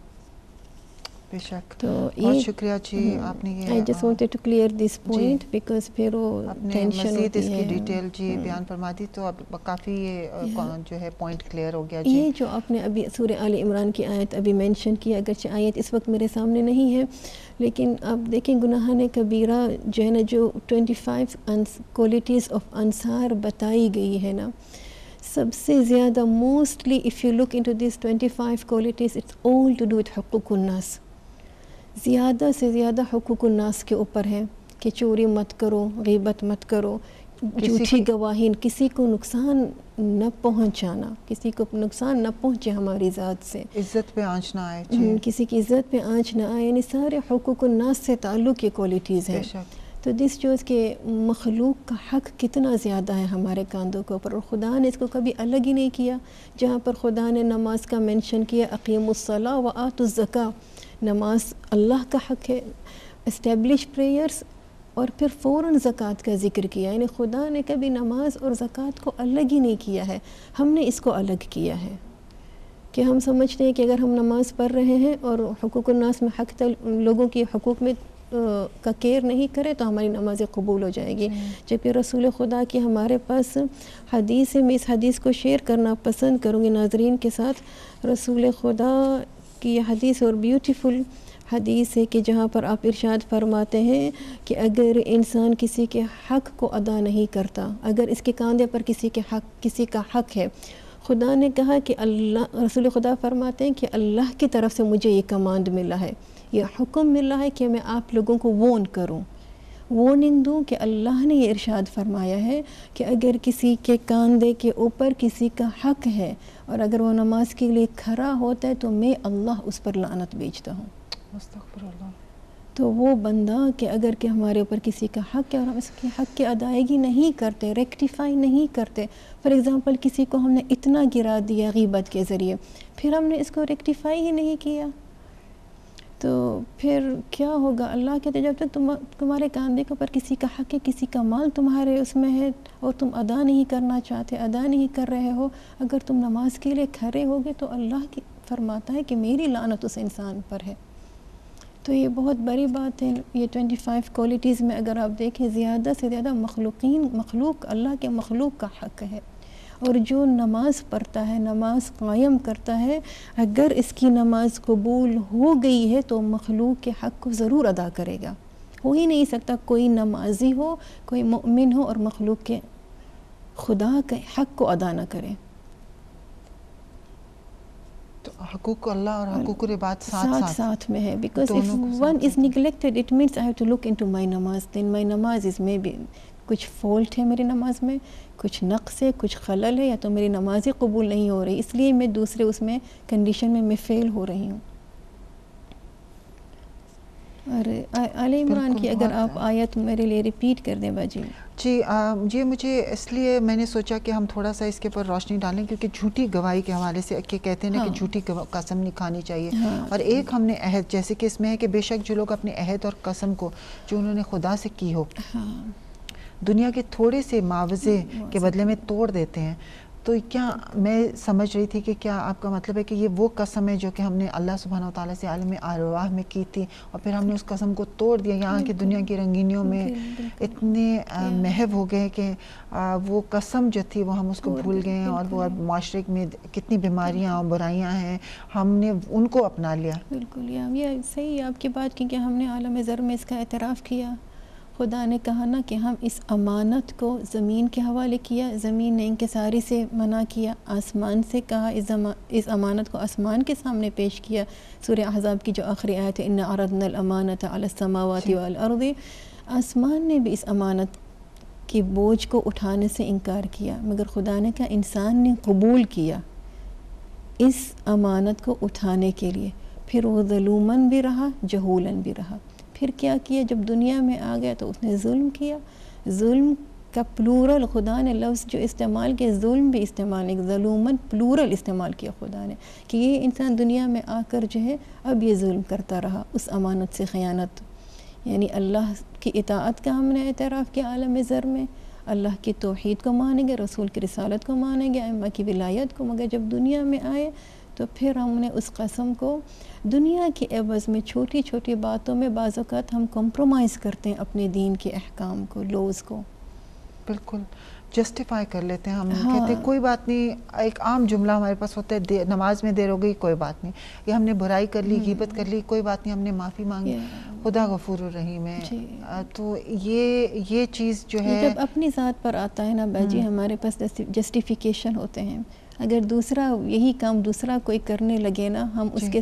بے شک، تو بہت شکریہ جی، آپ نے یہ I just wanted to clear this point because پھر وہ ٹینشن مزید اس کی ڈیٹیل جی بیان فرما دی تو اب کافی یہ جو ہے پوائنٹ کلیئر ہو گیا جی۔ یہ جو آپ نے ابھی سورہ آل عمران کی آیت ابھی مینشن کی، اگرچہ آیت اس وقت میرے سامنے نہیں ہے، لیکن آپ دیکھیں گناہان کبیرہ جو ہے نا، جو 25 کوالٹیز آف انصار بتائی گئی ہے نا، سب سے زیادہ mostly if you look into these 25 qualities it's all to do with حقوق الناس، زیادہ سے زیادہ حقوق الناس کے اوپر ہے کہ چوری مت کرو، غیبت مت کرو، جھوٹی گواہی، کسی کو نقصان نہ پہنچانا، کسی کو نقصان نہ پہنچے ہماری ذات سے، عزت پہ آنچ نہ آئے، کسی کی عزت پہ آنچ نہ آئے، یعنی سارے حقوق الناس سے تعلق یہ کوالٹیز ہیں۔ تو دس شوز کہ مخلوق کا حق کتنا زیادہ ہے ہمارے کاندھوں کے اوپر، اور خدا نے اس کو کبھی الگ ہی نہیں کیا۔ جہاں پر خدا نے نماز کا مینشن کیا، اقیموا الصلاۃ وآتوا الزکاۃ، نماز اللہ کا حق ہے، اسٹیبلش پریئرز، اور پھر فوراً زکوٰۃ کا ذکر کیا، یعنی خدا نے کبھی نماز اور زکوٰۃ کو الگ ہی نہیں کیا ہے، ہم نے اس کو الگ کیا ہے کہ ہم سمجھتے ہیں کہ اگر ہم نماز پڑھ رہے ہیں اور حقوق الناس میں حق لوگوں کی حقوق میں کا کیئر نہیں کرے تو ہماری نمازیں قبول ہو جائے گی، جبکہ رسول خدا کی ہمارے پاس حدیث ہے، میں اس حدیث کو شیئر کرنا پسند کروں گی ناظرین کے ساتھ۔ رسول خدا کی یہ حدیث اور بیوٹیفل حدیث ہے کہ جہاں پر آپ ارشاد فرماتے ہیں کہ اگر انسان کسی کے حق کو ادا نہیں کرتا، اگر اس کے کاندھے پر کسی کا حق ہے، خدا نے کہا کہ رسول خدا فرماتے ہیں کہ اللہ کی طرف سے مجھے یہ کمانڈ ملا ہے، یہ حکم ملا ہے کہ میں آپ لوگوں کو وارننگ دوں کہ اللہ نے یہ ارشاد فرمایا ہے کہ اگر کسی کے کاندھے کے اوپر کسی کا حق ہے اور اگر وہ نماز کے لیے کھڑا ہوتا ہے تو میں اللہ اس پر لعنت بھیجتا ہوں۔ استغفر اللہ۔ تو وہ بندہ کہ اگر کہ ہمارے اوپر کسی کا حق ہے اور ہم اس کے حق کی ادائیگی نہیں کرتے، ریکٹیفائی نہیں کرتے، فار ایگزامپل کسی کو ہم نے اتنا گرا دیا غیبت کے ذریعے، پھر ہم نے اس کو ریکٹیفائی ہی نہیں کیا، تو پھر کیا ہوگا؟ اللہ کہتے جب تک تمہارے کاندھے کے اوپر کسی کا حق ہے، کسی کا مال تمہارے اس میں ہے اور تم ادا نہیں کرنا چاہتے، ادا نہیں کر رہے ہو، اگر تم نماز کے لیے کھڑے ہوگے تو اللہ کی فرماتا ہے کہ میری لعنت اس انسان پر ہے۔ تو یہ بہت بڑی بات ہے. یہ 25 کوالٹیز میں اگر آپ دیکھیں زیادہ سے زیادہ مخلوق اللہ کے مخلوق کا حق ہے. اور جو نماز پڑھتا ہے، نماز قائم کرتا ہے، اگر اس کی نماز قبول ہو گئی ہے تو مخلوق کے حق کو ضرور ادا کرے گا. ہو ہی نہیں سکتا کوئی نمازی ہو، کوئی مؤمن ہو اور مخلوق کے خدا کے حق کو ادا نہ کرے. تو حقوق اللہ اور حقوق العباد ساتھ میں ہے. Because if one is neglected it means I have to look into my namaz. then my namaz is maybe کچھ فالٹ ہے میری نماز میں، کچھ نقص ہے، کچھ خلل ہے، یا تو میری نماز ہی قبول نہیں ہو رہی، اس لیے میں دوسرے اس میں کنڈیشن میں فیل ہو رہی ہوں. اور آل عمران کی اگر آپ آیت میرے لیے ریپیٹ کر دیں باجی. جی مجھے اس لیے میں نے سوچا کہ ہم تھوڑا سا اس کے اوپر روشنی ڈالیں، کیونکہ جھوٹی گواہی کے حوالے سے کہ کہتے ہیں نا کہ جھوٹی قسم نہیں کھانی چاہیے. اور ایک ہم نے عہد، جیسے کہ اس میں ہے کہ بے شک جو لوگ اپنے عہد اور قسم کو جو انہوں نے خدا سے کی ہو دنیا کے تھوڑے سے معاوضے کے بدلے میں توڑ دیتے ہیں. تو کیا میں سمجھ رہی تھی کہ کیا آپ کا مطلب ہے کہ یہ وہ قسم ہے جو کہ ہم نے اللہ سبحانہ وتعالیٰ سے عالم ارواح میں کی تھی اور پھر ہم نے اس قسم کو توڑ دیا، یہاں کی دنیا کی رنگینیوں میں اتنے محو ہو گئے کہ وہ قسم جو تھی وہ ہم اس کو بھول گئے ہیں، اور وہ معاشرے میں کتنی بیماریاں اور برائیاں ہیں ہم نے ان کو اپنا لیا. بالکل یہ صحیح ہے آپ کی بات، کیونکہ ہم نے عالم زر میں اس کا اعتراف کیا. خدا نے کہا نا کہ ہم اس امانت کو زمین کے حوالے کیا، زمین نے انکساری سے منع کیا، آسمان سے کہا اس امانت کو آسمان کے سامنے پیش کیا. سورہ احزاب کی جو آخری آیت ہے ان عرضنا الامانۃ علی السماوات والارض، آسمان نے بھی اس امانت کی بوجھ کو اٹھانے سے انکار کیا، مگر خدا نے کہا انسان نے قبول کیا اس امانت کو اٹھانے کے لیے. پھر وہ ظلوماً بھی رہا، جہولاً بھی رہا. پھر کیا کیا؟ جب دنیا میں آ گیا تو اس نے ظلم کیا. ظلم کا پلورل خدا نے لفظ جو استعمال کیا، ظلم بھی استعمال نہیں، ظلوماً پلورل استعمال کیا خدا نے، کہ یہ انسان دنیا میں آ کر جو ہے اب یہ ظلم کرتا رہا اس امانت سے خیانت. یعنی اللہ کی اطاعت کا ہم نے اعتراف کیا عالم زر میں، اللہ کی توحید کو مانیں گے، رسول کی رسالت کو مانیں گے، ائمہ کی ولایت کو، مگر جب دنیا میں آئے تو پھر ہم نے اس قسم کو دنیا کے عوض میں چھوٹی چھوٹی باتوں میں بعض اوقات ہم کمپرومائز کرتے ہیں اپنے دین کے احکام کو، لوز کو. بالکل جسٹیفائی کر لیتے ہیں ہم، کہتے ہیں کوئی بات نہیں. ایک عام جملہ ہمارے پاس ہوتا ہے نماز میں دیر ہو گئی کوئی بات نہیں، یا ہم نے برائی کر لی، غیبت کر لی، کوئی بات نہیں، ہم نے معافی مانگی، خدا غفور الرحیم ہے. تو یہ چیز جو ہے جب اپنی ذات پر آتا ہے نا باجی، ہمارے پاس جسٹیفیکیشن ہوتے ہیں. اگر دوسرا یہی کام دوسرا کوئی کرنے لگے نا، ہم اس کے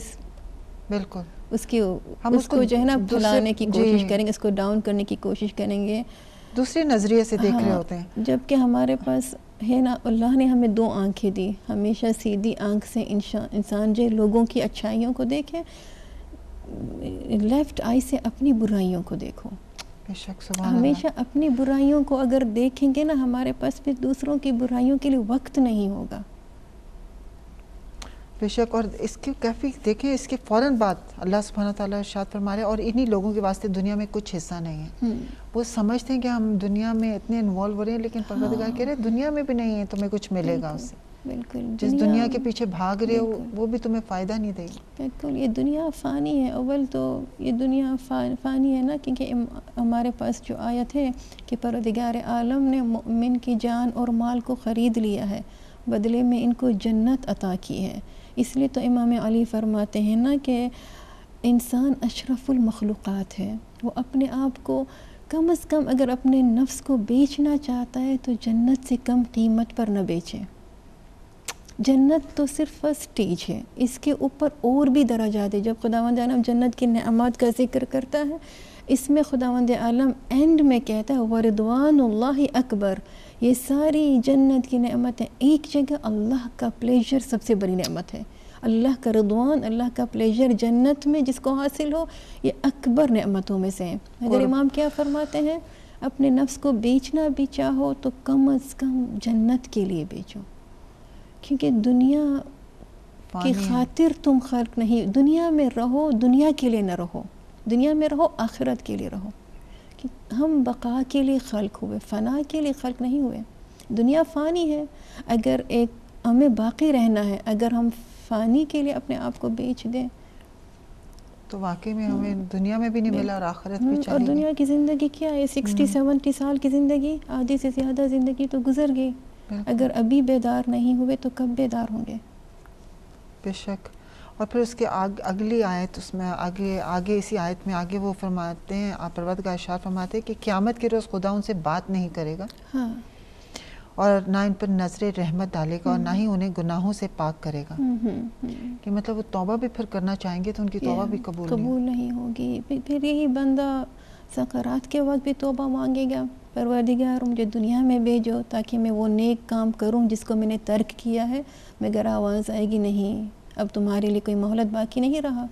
بالکل اس کو جو ہے نا پھلانے کی کوشش کریں گے، اس کو ڈاؤن کرنے کی کوشش کریں گے، دوسرے نظریے سے دیکھ رہے ہوتے ہیں. جبکہ ہمارے پاس ہے نا، اللہ نے ہمیں 2 آنکھیں دی. ہمیشہ سیدھی آنکھ سے انسان جو لوگوں کی اچھائیوں کو دیکھے، لیفٹ آئی سے اپنی برائیوں کو دیکھو. ہمیشہ اپنی برائیوں کو اگر دیکھیں گے نا، ہمارے پاس پھر دوسروں کی برائیوں کے لیے وقت نہیں ہوگا. بے شک. اور اس کی کافی دیکھیں، اس کے فوراً بعد اللہ سبحانہ تعالیٰ ارشاد فرما رہے، اور انہی لوگوں کے واسطے دنیا میں کچھ حصہ نہیں ہے. وہ سمجھتے ہیں کہ ہم دنیا میں اتنے انوالو ہو رہے ہیں، لیکن پروردگار کہہ رہے دنیا میں بھی نہیں ہے تمہیں کچھ ملے گا اس سے. بالکل جس دنیا کے پیچھے بھاگ رہے ہو وہ بھی تمہیں فائدہ نہیں دے گی. بالکل یہ دنیا فانی ہے. اول تو یہ دنیا فانی ہے نا، کیونکہ ہمارے پاس جو آیت ہے کہ پروردگار عالم نے مومن کی جان اور مال کو خرید لیا ہے، بدلے میں ان کو جنت عطا کی ہے. اس لیے تو امام علی فرماتے ہیں نا کہ انسان اشرف المخلوقات ہے. وہ اپنے آپ کو کم از کم اگر اپنے نفس کو بیچنا چاہتا ہے تو جنت سے کم قیمت پر نہ بیچے. جنت تو صرف فرسٹ سٹیج ہے، اس کے اوپر اور بھی درجات ہیں. جب خداوند عالم جنت کی نعمات کا ذکر کرتا ہے، اس میں خداوند عالم اینڈ میں کہتا ہے وَرِضْوَانُ اللَّهِ اکبر. یہ ساری جنت کی نعمتیں ایک جگہ، اللہ کا پلیجر سب سے بڑی نعمت ہے. اللہ کا رضوان، اللہ کا پلیجر جنت میں جس کو حاصل ہو، یہ اکبر نعمتوں میں سے ہیں. اگر امام کیا فرماتے ہیں، اپنے نفس کو بیچنا بھی چاہو تو کم از کم جنت کے لیے بیچو، کیونکہ دنیا کی خاطر تم خلق نہیں. دنیا میں رہو، دنیا کے لیے نہ رہو. دنیا میں رہو، آخرت کے لیے رہو. ہم بقا کے لیے خلق ہوئے، فنا کے لیے خلق نہیں ہوئے. دنیا فانی ہے، اگر ہمیں باقی رہنا ہے، اگر ہم فانی کے لیے اپنے آپ کو بیچ دیں تو واقعی میں ہمیں دنیا میں بھی نہیں ملا اور آخرت بھی اور چلی دنیا کی زندگی کیا ہے 60-70 سال کی زندگی، آدھی سے زیادہ زندگی تو گزر گئی. اگر ابھی بیدار نہیں ہوئے تو کب بیدار ہوں گے؟ بے شک. اور پھر اس کے اگلی آیت، اس میں آگے اسی آیت میں آگے وہ فرماتے ہیں، آپ پروردگار ارشاد فرماتے ہیں کہ قیامت کے روز خدا ان سے بات نہیں کرے گا ہاں، اور نہ ان پر نظر رحمت ڈالے گا اور نہ ہی انہیں گناہوں سے پاک کرے گا. کہ مطلب وہ توبہ بھی پھر کرنا چاہیں گے تو ان کی توبہ بھی قبول نہیں ہوگی. پھر یہی بندہ سکرات کے وقت بھی توبہ مانگے گا، پروردگار مجھے دنیا میں بھیجو تاکہ میں وہ نیک کام کروں جس کو میں نے ترک کیا ہے. مگر آواز آئے گی نہیں، اب تمہارے لیے کوئی مہلت باقی نہیں رہا.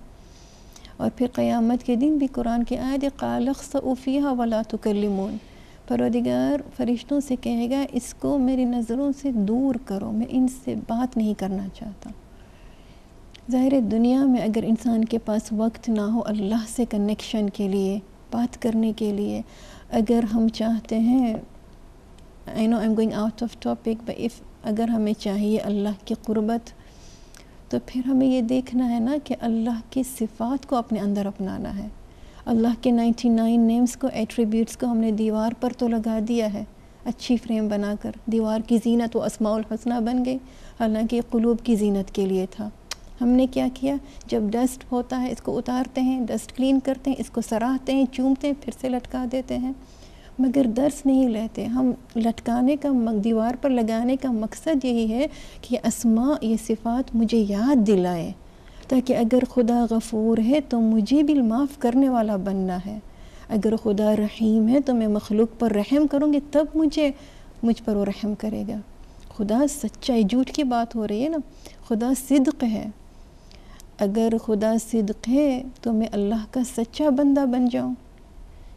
اور پھر قیامت کے دن بھی قرآن کی آیت قال اخسئوا فیہا ولا تکلمون، پروردگار فرشتوں سے کہے گا اس کو میری نظروں سے دور کرو، میں ان سے بات نہیں کرنا چاہتا. ظاہر دنیا میں اگر انسان کے پاس وقت نہ ہو اللہ سے کنیکشن کے لیے، بات کرنے کے لیے، اگر ہم چاہتے ہیں I know I'm going out of topic but اگر ہمیں چاہیے اللہ کی قربت تو پھر ہمیں یہ دیکھنا ہے نا کہ اللہ کی صفات کو اپنے اندر اپنانا ہے. اللہ کے 99 نیمز کو، ایٹریبیوٹس کو ہم نے دیوار پر تو لگا دیا ہے اچھی فریم بنا کر، دیوار کی زینت و اسماء الحسنہ بن گئی، حالانکہ یہ قلوب کی زینت کے لیے تھا. ہم نے کیا کیا؟ جب ڈسٹ ہوتا ہے اس کو اتارتے ہیں، ڈسٹ کلین کرتے ہیں، اس کو سراہتے ہیں، چومتے ہیں، پھر سے لٹکا دیتے ہیں، مگر درس نہیں لیتے. ہم لٹکانے کا، دیوار پر لگانے کا مقصد یہی ہے کہ یہ اسماء، یہ صفات مجھے یاد دلائے تاکہ اگر خدا غفور ہے تو مجھے بھی معاف کرنے والا بننا ہے، اگر خدا رحیم ہے تو میں مخلوق پر رحم کروں گی تب مجھ پر وہ رحم کرے گا. خدا سچائی، جھوٹ کی بات ہو رہی ہے نا، خدا صدق ہے. اگر خدا صدق ہے تو میں اللہ کا سچا بندہ بن جاؤں.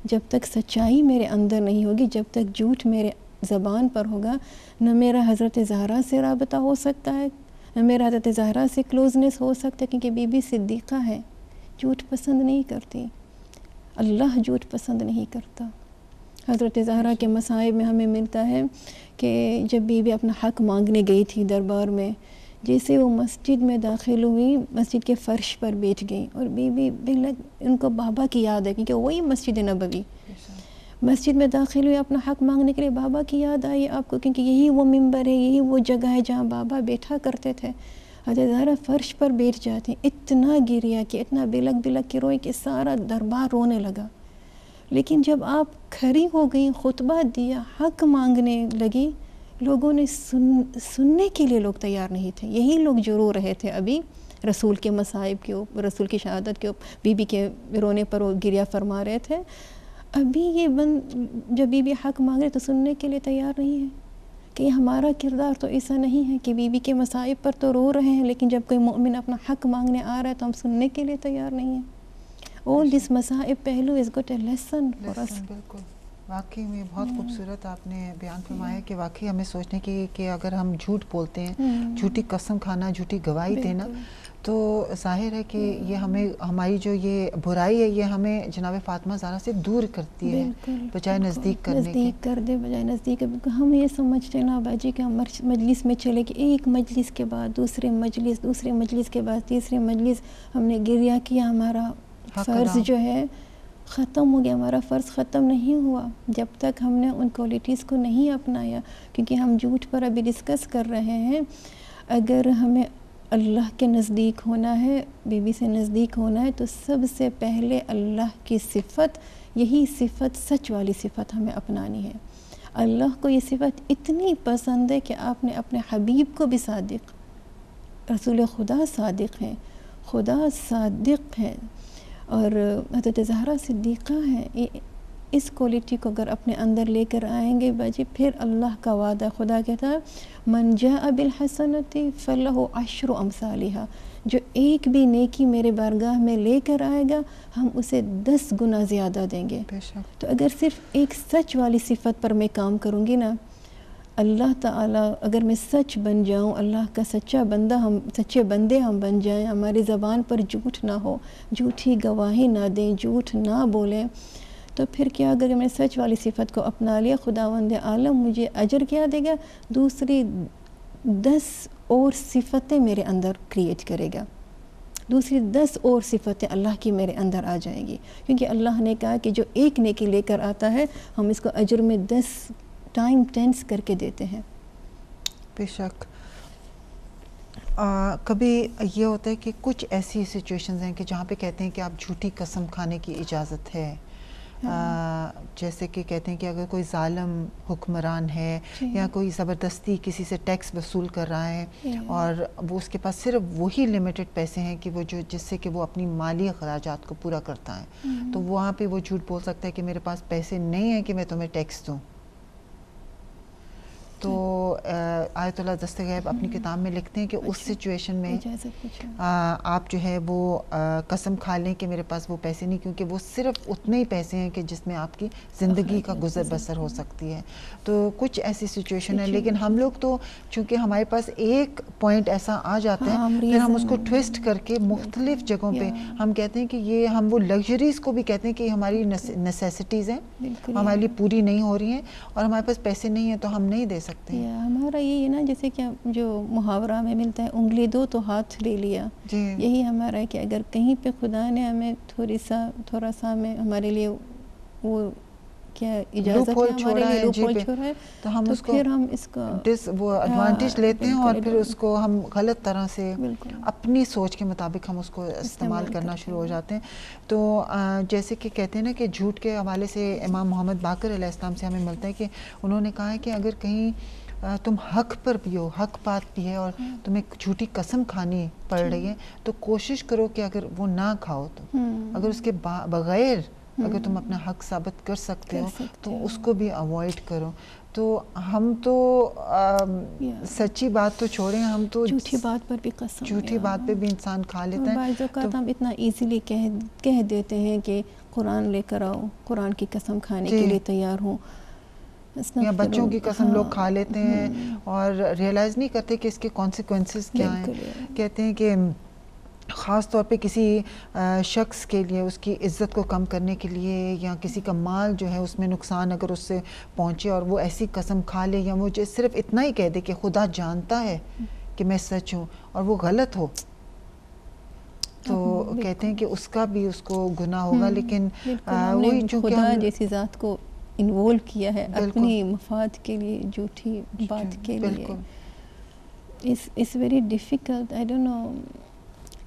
جب تک سچائی میرے اندر نہیں ہوگی، جب تک جھوٹ میرے زبان پر ہوگا، نہ میرا حضرت زہرا سے رابطہ ہو سکتا ہے، نہ میرا حضرت زہرا سے کلوزنس ہو سکتا ہے، کیونکہ بی بی صدیقہ ہے، جھوٹ پسند نہیں کرتی، اللہ جھوٹ پسند نہیں کرتا. حضرت زہرا کے مصائب میں ہمیں ملتا ہے کہ جب بی بی اپنا حق مانگنے گئی تھی دربار میں، جیسے وہ مسجد میں داخل ہوئی، مسجد کے فرش پر بیٹھ گئی اور بی بی ان کو بابا کی یاد ہے، کیونکہ وہی مسجد نبوی، مسجد میں داخل ہوئی اپنا حق مانگنے کے لیے، بابا کی یاد آئی آپ کو، کیونکہ یہی وہ ممبر ہے، یہی وہ جگہ ہے جہاں بابا بیٹھا کرتے تھے. حضرت زہرا فرش پر بیٹھ جاتے ہیں، اتنا گریا کہ اتنا بلک کہ روئے کہ سارا دربار رونے لگا. لیکن جب آپ کھڑی ہو گئی، خطبہ دیا، حق مانگنے لگی، لوگوں نے سننے کے لیے لوگ تیار نہیں تھے. یہی لوگ جو رو رہے تھے ابھی رسول کے مصائب کے اوپر، رسول کی شہادت کے اوپر، بی بی کے رونے پر وہ گریا فرما رہے تھے، ابھی یہ جب بی بی حق مانگ رہے تو سننے کے لیے تیار نہیں ہے. کہ ہمارا کردار تو ایسا نہیں ہے کہ بی بی کے مصائب پر تو رو رہے ہیں، لیکن جب کوئی مومن اپنا حق مانگنے آ رہا ہے تو ہم سننے کے لیے تیار نہیں ہیں. all this مصائب پہلو is got a lesson for us. بالکل، واقعی میں بہت خوبصورت آپ نے بیان فرمایا کہ واقعی ہمیں سوچنے کی کہ اگر ہم جھوٹ بولتے ہیں، جھوٹی قسم کھانا، جھوٹی گواہی دینا، تو ظاہر ہے کہ یہ ہماری جو یہ برائی ہے یہ ہمیں جناب فاطمہ زہرا سے دور کرتی ہے بجائے نزدیک کرنے کے. نزدیک کر دے بجائے نزدیک. ہم یہ سمجھتے ہیں نا باجی کہ ہم مجلس میں چلے کہ ایک مجلس کے بعد دوسرے مجلس کے بعد تیسرے مجلس ہم نے گریہ کیا، ہمارا فرض جو ہے ختم ہو گیا. ہمارا فرض ختم نہیں ہوا جب تک ہم نے ان کوالٹیز کو نہیں اپنایا. کیونکہ ہم جھوٹ پر ابھی ڈسکس کر رہے ہیں. اگر ہمیں اللہ کے نزدیک ہونا ہے، بی بی سے نزدیک ہونا ہے، تو سب سے پہلے اللہ کی صفت، یہی صفت سچ والی صفت ہمیں اپنانی ہے. اللہ کو یہ صفت اتنی پسند ہے کہ آپ نے اپنے حبیب کو بھی صادق، رسول خدا صادق ہیں، خدا صادق ہے اور حضرت زہرا صدیقہ ہیں. اس کوالٹی کو اگر اپنے اندر لے کر آئیں گے باجی، پھر اللہ کا وعدہ، خدا کہتا ہے من جاء بالحسنۃ فلہ عشر امثالھا، جو ایک بھی نیکی میرے بارگاہ میں لے کر آئے گا ہم اسے 10 گنا زیادہ دیں گے. تو اگر صرف ایک سچ والی صفت پر میں کام کروں گی نا، اللہ تعالیٰ اگر میں سچ بن جاؤں، اللہ کا سچا بندہ، ہم سچے بندے ہم بن جائیں، ہماری زبان پر جھوٹ نہ ہو، جھوٹی گواہی نہ دیں، جھوٹ نہ بولیں، تو پھر کیا اگر میں سچ والی صفت کو اپنا لیا، خداوند عالم مجھے اجر کیا دے گا، دوسری 10 اور صفتیں میرے اندر کریٹ کرے گا. دوسری 10 اور صفتیں اللہ کی میرے اندر آ جائیں گی، کیونکہ اللہ نے کہا کہ جو ایک نیکی لے کر آتا ہے ہم اس کو اجر میں 10 ٹائم 10 کر کے دیتے ہیں۔ بے شک کبھی یہ ہوتا ہے کہ کچھ ایسی سچویشنز ہیں کہ جہاں پہ کہتے ہیں کہ آپ جھوٹی قسم کھانے کی اجازت ہے، جیسے کہ کہتے ہیں کہ اگر کوئی ظالم حکمران ہے یا کوئی زبردستی کسی سے ٹیکس وصول کر رہا ہے اور وہ اس کے پاس صرف وہی لمیٹڈ پیسے ہیں کہ وہ جس سے کہ وہ اپنی مالی اخراجات کو پورا کرتا ہے، تو وہاں پہ وہ جھوٹ بول سکتا ہے کہ میرے پاس پیسے نہیں ہیں کہ میں تمہیں ٹیکس دوں۔ تو آیت اللہ دستغیب اپنی کتاب میں لکھتے ہیں کہ اس سچویشن میں آپ جو ہے وہ قسم کھا لیں کہ میرے پاس وہ پیسے نہیں، کیونکہ وہ صرف اتنے ہی پیسے ہیں کہ جس میں آپ کی زندگی کا گزر بسر ہو سکتی ہے۔ تو کچھ ایسی سچویشن ہے، لیکن ہم لوگ تو چونکہ ہمارے پاس ایک پوائنٹ ایسا آ جاتا ہے پھر ہم اس کو ٹویسٹ کر کے مختلف جگہوں پہ ہم کہتے ہیں کہ یہ ہم وہ لگژریز کو بھی کہتے ہیں کہ ہماری نیسیسٹیز ہیں، ہمارے لیے پوری نہیں ہو رہی ہیں اور ہمارے پاس پیسے نہیں ہیں تو ہم نہیں دے سکتے۔ ہمارا یہی ہے نا، جیسے کہ جو محاورہ میں ملتا ہے انگلی دو تو ہاتھ لے لیا، یہی ہمارا ہے کہ اگر کہیں پہ خدا نے ہمیں تھوڑا سا ہمارے لیے وہ کیا اجازت ہے ہمارے لیے لوپ ہول چھوڑا ہے تو ہم اس کو وہ ایڈوانٹیج لیتے ہیں اور پھر اس کو ہم غلط طرح سے اپنی سوچ کے مطابق ہم اس کو استعمال کرنا شروع ہو جاتے ہیں۔ تو جیسے کہ کہتے ہیں نا کہ جھوٹ کے حوالے سے امام محمد باقر علیہ السلام سے ہمیں ملتا ہے کہ انہوں نے کہا ہے کہ اگر کہیں تم حق پر بھی ہو، حق بات بھی ہے اور تمہیں جھوٹی قسم کھانی پڑ رہی ہے تو کوشش کرو کہ اگر وہ نہ کھاؤ تو اگر اس کے بغیر اگر تم اپنا حق ثابت کر سکتے ہو تو اس کو بھی اوائڈ کرو۔ تو ہم تو سچی بات تو چھوڑیں، ہم تو جھوٹی بات پر بھی قسم، جھوٹی بات پہ بھی انسان کھا لیتا ہے۔ بعض اوقات ہم اتنا ایزیلی کہہ دیتے ہیں کہ قرآن لے کر آؤ، قرآن کی قسم کھانے کے لیے تیار ہوں، یا بچوں کی قسم لوگ کھا لیتے ہیں اور ریئلائز نہیں کرتے کہ اس کے کانسیکوینسز کیا ہیں۔ کہتے ہیں کہ خاص طور پہ کسی شخص کے لیے اس کی عزت کو کم کرنے کے لیے یا کسی کا مال جو ہے اس میں نقصان اگر اس سے پہنچے اور وہ ایسی قسم کھا لے یا وہ صرف اتنا ہی کہہ دے کہ خدا جانتا ہے کہ میں سچ ہوں اور وہ غلط ہو، تو کہتے ہیں کہ اس کا بھی اس کو گناہ ہوگا۔ لیکن وہی چونکہ خدا جیسی ذات کو انوالو کیا ہے اپنی مفاد کے لیے، جھوٹی بات کے لیے، it's very difficult. I don't know،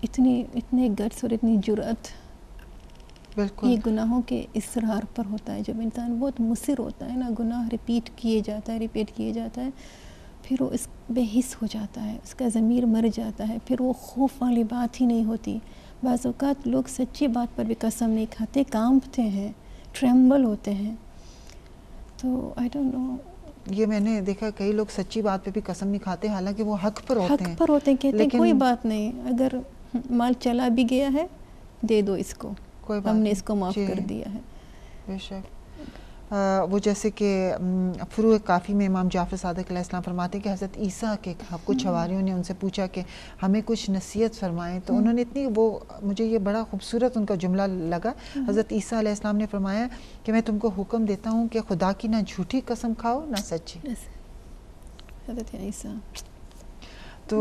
اتنے گٹس اور اتنی جرأت یہ گناہوں کے اصرار پر ہوتا ہے۔ جب انسان بہت مصر ہوتا ہے نا، گناہ ریپیٹ کیے جاتا ہے پھر وہ اس بے حس ہو جاتا ہے، اس کا ضمیر مر جاتا ہے، پھر وہ خوف والی بات ہی نہیں ہوتی۔ بعض اوقات لوگ سچی بات پر بھی قسم نہیں کھاتے، کانپتے ہیں، ٹریمبل ہوتے ہیں۔ تو آئی ڈونٹ نو، یہ میں نے دیکھا کئی لوگ سچی بات پہ بھی قسم نہیں کھاتے حالانکہ وہ حق پر ہوتے ہیں، کہتے ہیں کوئی بات نہیں، اگر مال چلا بھی گیا ہے دے دو اس کو، ہم نے اس کو معاف کر دیا ہے۔ بے شک وہ جیسے کہ فروع کافی میں امام جعفر صادق علیہ السلام فرماتے ہیں کہ حضرت عیسیٰ کے کچھ حواریوں نے ان سے پوچھا کہ ہمیں کچھ نصیحت فرمائیں، تو انہوں نے اتنی مجھے یہ بڑا خوبصورت ان کا جملہ لگا۔ حضرت عیسیٰ علیہ السلام نے فرمایا کہ میں تم کو حکم دیتا ہوں کہ خدا کی نہ جھوٹی قسم کھاؤ نہ سچی۔ حضرت عیسیٰ تو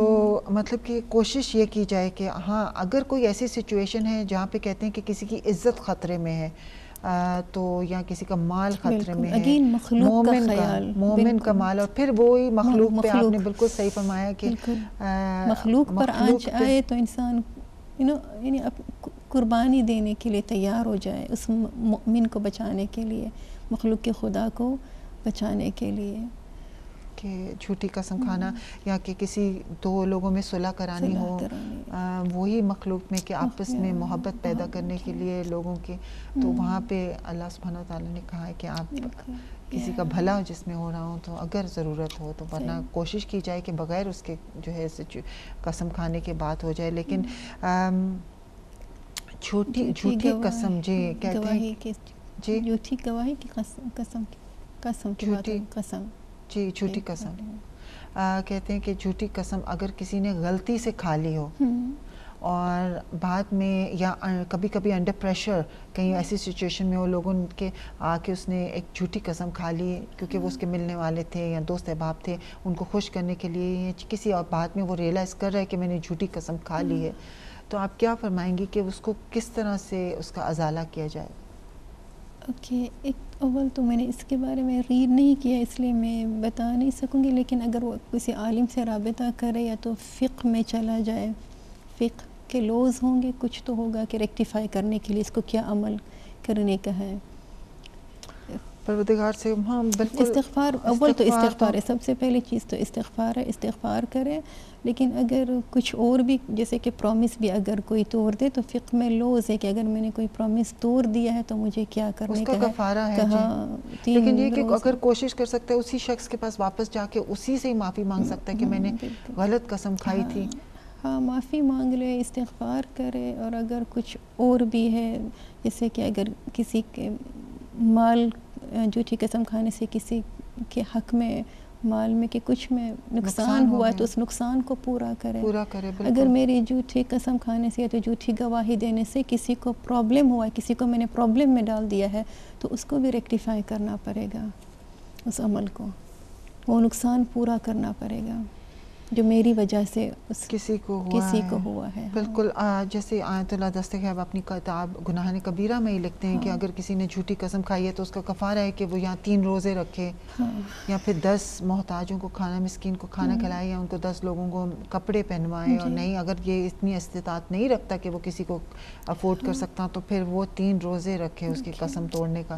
مطلب کہ کوشش یہ کی جائے کہ ہاں اگر کوئی ایسی سچویشن ہے جہاں پہ کہتے ہیں کہ کسی کی عزت خطرے میں ہے تو یا کسی کا مال خطرے میں ہے، مومن کا مال، اور پھر وہی مخلوق پہ آپ نے بالکل صحیح فرمایا کہ مخلوق پر آنچ آئے تو انسان یعنی قربانی دینے کے لیے تیار ہو جائے، اس مومن کو بچانے کے لیے، مخلوق کے خدا کو بچانے کے لیے، کہ جھوٹی قسم کھانا یا کہ کسی دو لوگوں میں صلح کرانی ہو، وہی مخلوق میں کہ آپس میں محبت پیدا کرنے کے لیے لوگوں کے، تو وہاں پہ اللہ سبحانہ وتعالیٰ نے کہا ہے کہ آپ کسی کا بھلا جس میں ہو رہا ہو تو اگر ضرورت ہو تو، ورنہ کوشش کی جائے کہ بغیر اس کے جو ہے قسم کھانے کی بات ہو جائے۔ لیکن جھوٹی قسم جی کہتے ہیں جی جھوٹی گواہی کی قسم جی جھوٹی قسم کہتے ہیں کہ جھوٹی قسم اگر کسی نے غلطی سے کھا لی ہو اور بعد میں یا کبھی کبھی انڈر پریشر کہیں ایسی سچویشن میں ہو لوگوں کے آ کے اس نے ایک جھوٹی قسم کھا لی کیونکہ وہ اس کے ملنے والے تھے یا دوست احباب تھے، ان کو خوش کرنے کے لیے کسی اور بعد میں وہ ریئلائز کر رہا ہے کہ میں نے جھوٹی قسم کھا لی ہے، تو آپ کیا فرمائیں گی کہ اس کو کس طرح سے اس کا ازالہ کیا جائے؟ اوکے، ایک اول تو میں نے اس کے بارے میں ریڈ نہیں کیا اس لیے میں بتا نہیں سکوں گی، لیکن اگر وہ کسی عالم سے رابطہ کرے یا تو فقہ میں چلا جائے، فقہ کے لوز ہوں گے، کچھ تو ہوگا کہ ریکٹیفائی کرنے کے لیے اس کو کیا عمل کرنے کا ہے۔ پروردگار سے ہاں بالکل استغفار، اول تو استغفار ہے، سب سے پہلی چیز تو استغفار ہے، استغفار کرے۔ لیکن اگر کچھ اور بھی جیسے کہ پرومس بھی اگر کوئی توڑ دے تو فقہ میں لوز ہے کہ اگر میں نے کوئی پرومس توڑ دیا ہے تو مجھے کیا کرنے کا ہے، اس کا کفارہ ہے جی۔ لیکن یہ کہ اگر کوشش کر سکتا ہے اسی شخص کے پاس واپس جا کے اسی سے ہی معافی مانگ سکتا ہے کہ میں نے غلط قسم کھائی تھی، ہاں معافی مانگ لے، استغفار کرے۔ اور اگر کچھ اور بھی ہے جیسے کہ اگر کسی کے مال جھوٹی قسم کھانے سے کسی کے حق میں مال میں کہ کچھ میں نقصان ہوا تو اس نقصان کو پورا کرے۔ اگر میری جھوٹی قسم کھانے سے یا تو جھوٹی گواہی دینے سے کسی کو پرابلم ہوا ہے، کسی کو میں نے پرابلم میں ڈال دیا ہے تو اس کو بھی ریکٹیفائی کرنا پڑے گا، اس عمل کو وہ نقصان پورا کرنا پڑے گا جو میری وجہ سے کسی کو ہوا ہے۔ بالکل جیسے آیت اللہ دستگیر اپنی کتاب گناہ کبیرہ میں ہی لکھتے ہیں کہ اگر کسی نے جھوٹی قسم کھائی ہے تو اس کا کفارہ ہے کہ وہ یا 3 روزے رکھے یا پھر 10 محتاجوں کو کھانا، مسکین کو کھانا کھلائے، یا ان کو 10 لوگوں کو کپڑے پہنوائے، اور نہیں اگر یہ اتنی استطاعت نہیں رکھتا کہ وہ کسی کو افورڈ کر سکتا تو پھر وہ 3 روزے رکھے اس کی قسم توڑنے کا۔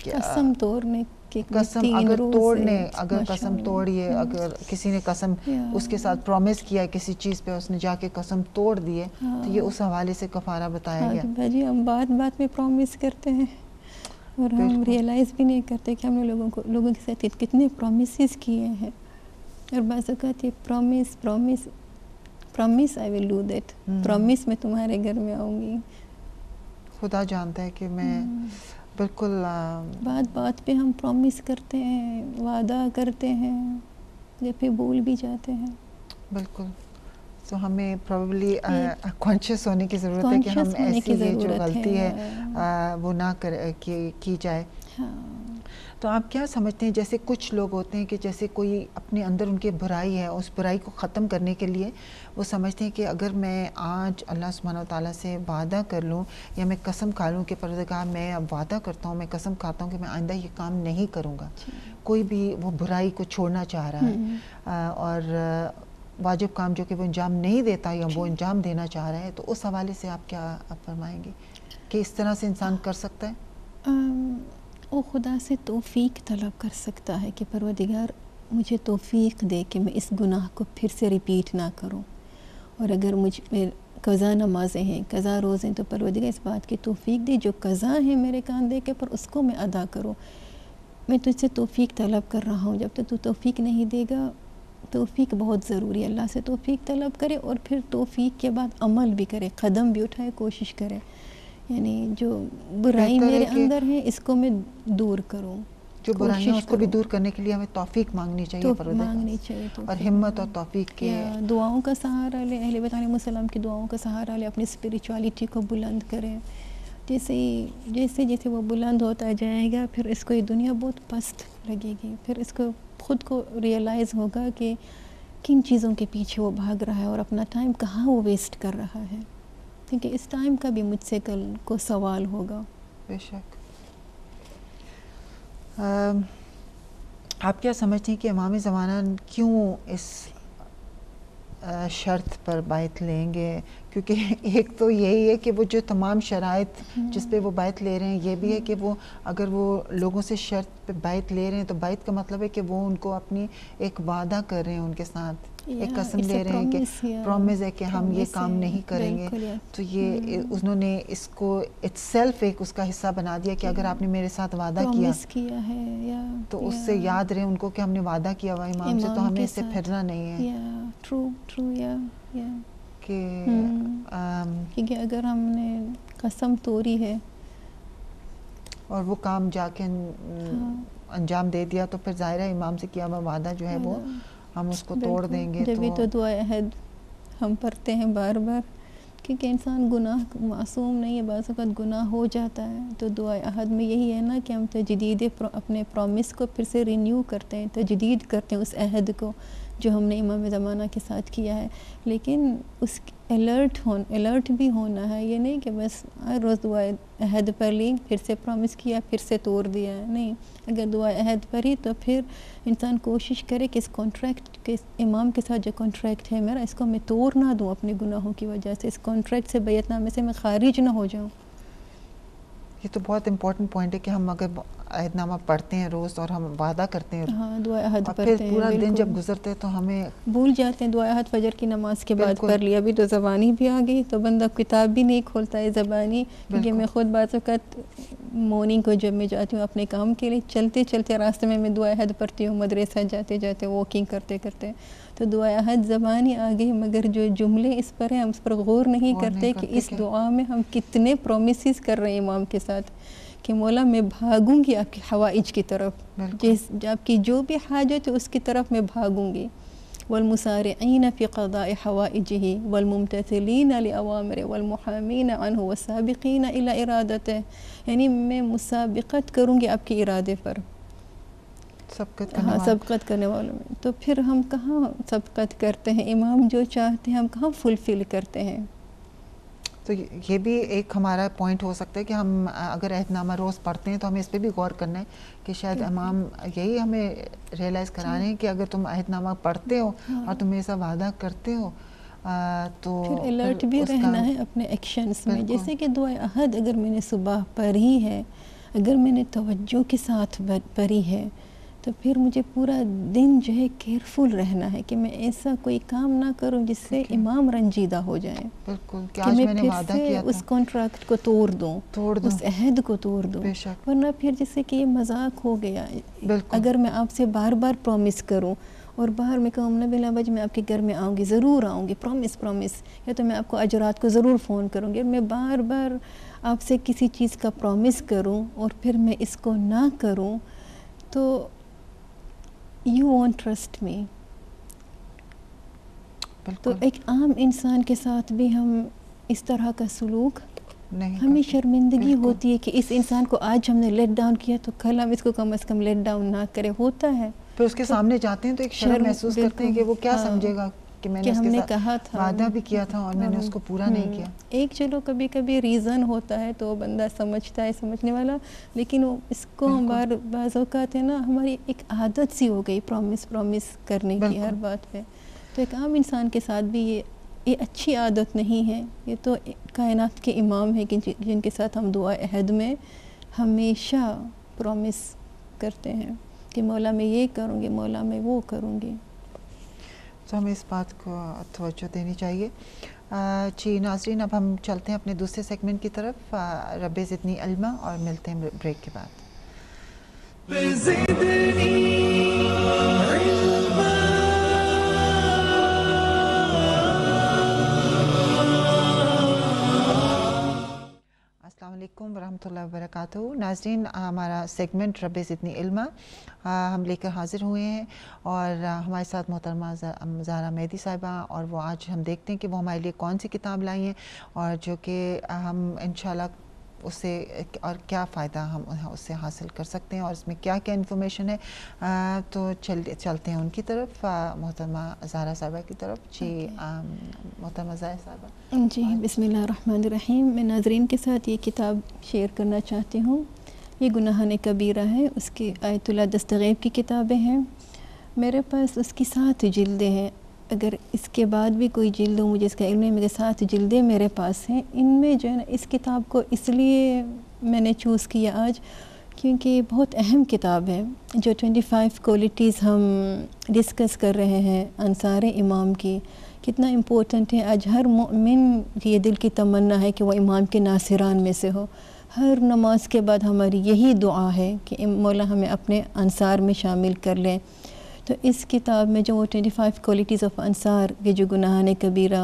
قسم توڑنے قسم اگر قسم توڑیے، اگر کسی نے قسم اس کے ساتھ پرومس کیا ہے کسی چیز پہ، اس نے جا کے قسم توڑ دی ہے تو یہ اس حوالے سے کفارہ بتایا گیا۔ جی ہم بات میں پرومس کرتے ہیں اور ہم ریئلائز بھی نہیں کرتے کہ ہم نے لوگوں کے ساتھ کتنے پرومسز کیے ہیں، اور بعض اوقات یہ promise I will do that, promise میں تمہارے گھر میں آؤں گی۔ خدا جانتا ہے کہ میں بالکل بات پہ ہم پرومس کرتے ہیں، وعدہ کرتے ہیں، یا پھر بھول بھی جاتے ہیں۔ بالکل، تو ہمیں پروبیبلی کانشیس ہونے کی ضرورت ہے کہ ہم ایسی یہ جو غلطی ہے وہ نہ کی جائے۔ تو آپ کیا سمجھتے ہیں، جیسے کچھ لوگ ہوتے ہیں کہ جیسے کوئی اپنے اندر ان کی برائی ہے، اس برائی کو ختم کرنے کے لیے وہ سمجھتے ہیں کہ اگر میں آج اللہ سبحانہ وتعالیٰ سے وعدہ کر لوں یا میں قسم کھا لوں کہ پروردگار میں اب وعدہ کرتا ہوں، میں قسم کھاتا ہوں کہ میں آئندہ یہ کام نہیں کروں گا، کوئی بھی وہ برائی کو چھوڑنا چاہ رہا ہے اور واجب کام جو کہ وہ انجام نہیں دیتا یا وہ انجام دینا چاہ رہا ہے، تو اس حوالے سے آپ کیا فرمائیں گے کہ اس طرح سے انسان کر سکتا ہے؟ وہ خدا سے توفیق طلب کر سکتا ہے کہ پروردگار مجھے توفیق دے کہ میں اس گناہ کو پھر سے ریپیٹ نہ کروں، اور اگر مجھ میں قضا نمازیں ہیں، قضا روزے ہیں، تو پروردگار اس بات کی توفیق دے جو قضا ہے میرے کاندھے کے پر اس کو میں ادا کروں۔ میں تجھ سے توفیق طلب کر رہا ہوں، جب تک تو توفیق نہیں دے گا، توفیق بہت ضروری ہے، اللہ سے توفیق طلب کرے اور پھر توفیق کے بعد عمل بھی کرے، قدم بھی اٹھائے، کوشش کرے، یعنی جو برائی میرے اندر ہے اس کو میں دور کروں، جو برائیاں اس کو بھی دور کرنے کے لیے ہمیں توفیق مانگنی چاہیے، مانگنی چاہیے، اور ہمت اور توفیق کے دعاؤں کا سہارا لے، اہل بیت علیہ السلام کی دعاؤں کا سہارا لے، اپنی اسپریچولیٹی کو بلند کرے۔ جیسے وہ بلند ہوتا جائے گا پھر اس کو یہ دنیا بہت پست لگے گی، پھر اس کو خود کو ریئلائز ہوگا کہ کن چیزوں کے پیچھے وہ بھاگ رہا ہے اور اپنا ٹائم کہاں وہ ویسٹ کر رہا ہے، کیونکہ اس ٹائم کا بھی مجھ سے کل کو سوال ہوگا۔ بے شک۔ آپ کیا سمجھتے ہیں کہ امام زمانہ کیوں اس شرط پر بیعت لیں گے؟ کیونکہ ایک تو یہی ہے کہ وہ جو تمام شرائط جس پہ وہ بیعت لے رہے ہیں، یہ بھی ہے کہ وہ اگر وہ لوگوں سے شرط پہ بیعت لے رہے ہیں تو بیعت کا مطلب ہے کہ وہ ان کو اپنی ایک وعدہ کر رہے ہیں، ان کے ساتھ ایک قسم لے رہے ہیں کہ پرومس ہے کہ ہم یہ کام نہیں کریں گے، تو یہ انہوں نے اس کو اٹ سیلف ایک اس کا حصہ بنا دیا کہ اگر آپ نے میرے ساتھ وعدہ کیا ہے تو اس سے یاد رہے ان کو کہ ہم نے وعدہ کیا ہوا امام سے، تو ہمیں اس سے پھرنا نہیں ہے۔ کیونکہ اگر ہم نے قسم توڑی ہے اور وہ کام جا کے انجام دے دیا تو پھر ظاہر ہے امام سے کیا ہوا وعدہ جو ہے وہ ہم اس کو توڑ دیں گے۔ جبھی تو دعا عہد ہم پڑھتے ہیں بار بار، کیونکہ انسان گناہ معصوم نہیں ہے، بعض اوقات گناہ ہو جاتا ہے، تو دعا عہد میں یہی ہے نا کہ ہم تجدید اپنے پرومس کو پھر سے رینیو کرتے ہیں، تجدید کرتے ہیں اس عہد کو جو ہم نے امام زمانہ کے ساتھ کیا ہے. لیکن اس الرٹ بھی ہونا ہے. یہ نہیں کہ بس ہر روز دعائے عہد پڑھ لی, پھر سے پرومس کیا, پھر سے توڑ دیا. نہیں, اگر دعائے عہد پڑھی تو پھر انسان کوشش کرے کہ اس کانٹریکٹ کے امام کے ساتھ جو کانٹریکٹ ہے میرا, اس کو میں توڑ نہ دوں اپنے گناہوں کی وجہ سے, اس کانٹریکٹ سے بیعت نامے سے میں خارج نہ ہو جاؤں. یہ تو بہت امپورٹنٹ پوائنٹ ہے کہ ہم اگر عہد نامہ پڑھتے ہیں روز اور ہم وعدہ کرتے ہیں, ہاں دعا عہد اور پڑھتے پھر ہیں, پورا دن بالکل. جب گزرتے ہیں تو ہمیں بھول جاتے ہیں. دعا عہد فجر کی نماز کے بعد بالکل. پڑھ لیا, ابھی تو زبانی بھی آ گئی تو بندہ کتاب بھی نہیں کھولتا ہے زبانی. کیونکہ میں خود بعض اوقات مارننگ کو جب میں جاتی ہوں اپنے کام کے لیے, چلتے چلتے راستے میں دعا عہد پڑھتی ہوں, مدرسہ جاتے جاتے واکنگ کرتے کرتے, تو دعا عہد زبانی آ گئی, مگر جو جملے اس پر ہیں ہم اس پر غور نہیں کرتے کہ اس دعا میں ہم کتنے پرومسز کر رہے ہیں امام کے ساتھ, کہ مولا میں بھاگوں گی آپ کی حوائج کی طرف, آپ کی جو بھی حاجت ہے اس کی طرف میں بھاگوں گی. والمسارعین فی قضاء حوائجہ والممتثلین لأوامرہ والمحامین عنہ والسابقین الی ارادتہ, یعنی میں مسابقت کروں گی آپ کے ارادے پر, سبقت کرنے والوں میں. تو پھر ہم کہاں سبقت کرتے ہیں, امام جو چاہتے ہیں ہم کہاں فلفل کرتے ہیں. تو یہ بھی ایک ہمارا پوائنٹ ہو سکتا ہے کہ ہم اگر عہد نامہ روز پڑھتے ہیں تو ہمیں اس پہ بھی غور کرنا ہے کہ شاید امام یہی ہمیں ریئلائز کرا رہے ہیں کہ اگر تم عہد نامہ پڑھتے ہو اور تم ایسا وعدہ کرتے ہو تو پھر الرٹ بھی رہنا ہے اپنے ایکشنز میں. جیسے کہ دعائے عہد اگر میں نے صبح پڑھی ہے, اگر میں نے توجہ کے ساتھ پڑھی ہے, تو پھر مجھے پورا دن جو ہے کیئرفل رہنا ہے کہ میں ایسا کوئی کام نہ کروں جس سے امام رنجیدہ ہو جائیں. بالکل, کہ میں پھر سے اس کانٹریکٹ کو توڑ دوں, اس عہد کو توڑ دوں, ورنہ پھر جیسے کہ یہ مذاق ہو گیا. اگر میں آپ سے بار بار پرومس کروں اور باہر میں کہوں نبی بج میں آپ کے گھر میں آؤں گی, ضرور آؤں گی, پرومس, یا تو میں آپ کو اجرات کو ضرور فون کروں گی, اور میں بار بار آپ سے کسی چیز کا پرومس کروں اور پھر میں اس کو نہ کروں, تو you won't trust me. تو ایک عام انسان کے ساتھ بھی ہم اس طرح کا سلوک, ہمیں شرمندگی ہوتی ہے کہ اس انسان کو آج ہم نے لیٹ ڈاؤن کیا تو کل ہم اس کو کم از کم لیٹ ڈاؤن نہ کرے. ہوتا ہے پھر اس کے سامنے جاتے ہیں تو ایک شرم محسوس کرتے ہیں کہ وہ کیا سمجھے گا کہ میں نے اس کے ساتھ وعدہ بھی کیا تھا اور میں نے اس کو پورا نہیں کیا. ایک چلو کبھی کبھی ریزن ہوتا ہے تو بندہ سمجھتا ہے, سمجھنے والا, لیکن اس کو بعض اوقات ہے نا ہماری ایک عادت سی ہو گئی پرومس کرنے کی ہر بات پہ. تو ایک عام انسان کے ساتھ بھی یہ اچھی عادت نہیں ہے. یہ تو کائنات کے امام ہیں جن کے ساتھ ہم دعا عہد میں ہمیشہ پرومس کرتے ہیں کہ مولا میں یہ کروں گی, مولا میں وہ کروں گی. تو ہمیں اس بات کو توجہ دینی چاہیے. جی ناظرین, اب ہم چلتے ہیں اپنے دوسرے سیگمنٹ کی طرف, رب زدنی علما, اور ملتے ہیں بریک کے بعد. السلام علیکم ورحمۃ اللہ وبرکاتہ. ناظرین, ہمارا سیگمنٹ رب زدنی علما ہم لے کر حاضر ہوئے ہیں, اور ہمارے ساتھ محترمہ زہرا مہدی صاحبہ, اور وہ آج ہم دیکھتے ہیں کہ وہ ہمارے لیے کون سی کتاب لائی ہیں, اور جو کہ ہم انشاءاللہ اس سے اور کیا فائدہ ہم اس سے حاصل کر سکتے ہیں, اور اس میں کیا کیا انفارمیشن ہے. تو چلتے ہیں ان کی طرف, محترمہ زہرا صاحبہ کی طرف. جی محترمہ زہرا صاحبہ. جی بسم اللہ الرحمن الرحیم. میں ناظرین کے ساتھ یہ کتاب شیئر کرنا چاہتی ہوں. یہ گناہان کبیرہ ہے, اس کی آیت اللہ دستغیب کی کتابیں ہیں. میرے پاس اس کی 7 جلدیں ہیں. اگر اس کے بعد بھی کوئی جلد ہو, مجھے اس کا علم ہے, میرے 7 جلدیں میرے پاس ہیں. ان میں جو ہے نا اس کتاب کو اس لیے میں نے چوز کیا آج کیونکہ یہ بہت اہم کتاب ہے. جو 25 کوالٹیز ہم ڈسکس کر رہے ہیں انصار امام کی, کتنا امپورٹنٹ ہے. آج ہر مومن کی یہ دل کی تمنا ہے کہ وہ امام کے ناصران میں سے ہو. ہر نماز کے بعد ہماری یہی دعا ہے کہ مولا ہمیں اپنے انصار میں شامل کر لیں. تو اس کتاب میں جو وہ 25 کوالٹیز آف انصار کے جو گناہان کبیرہ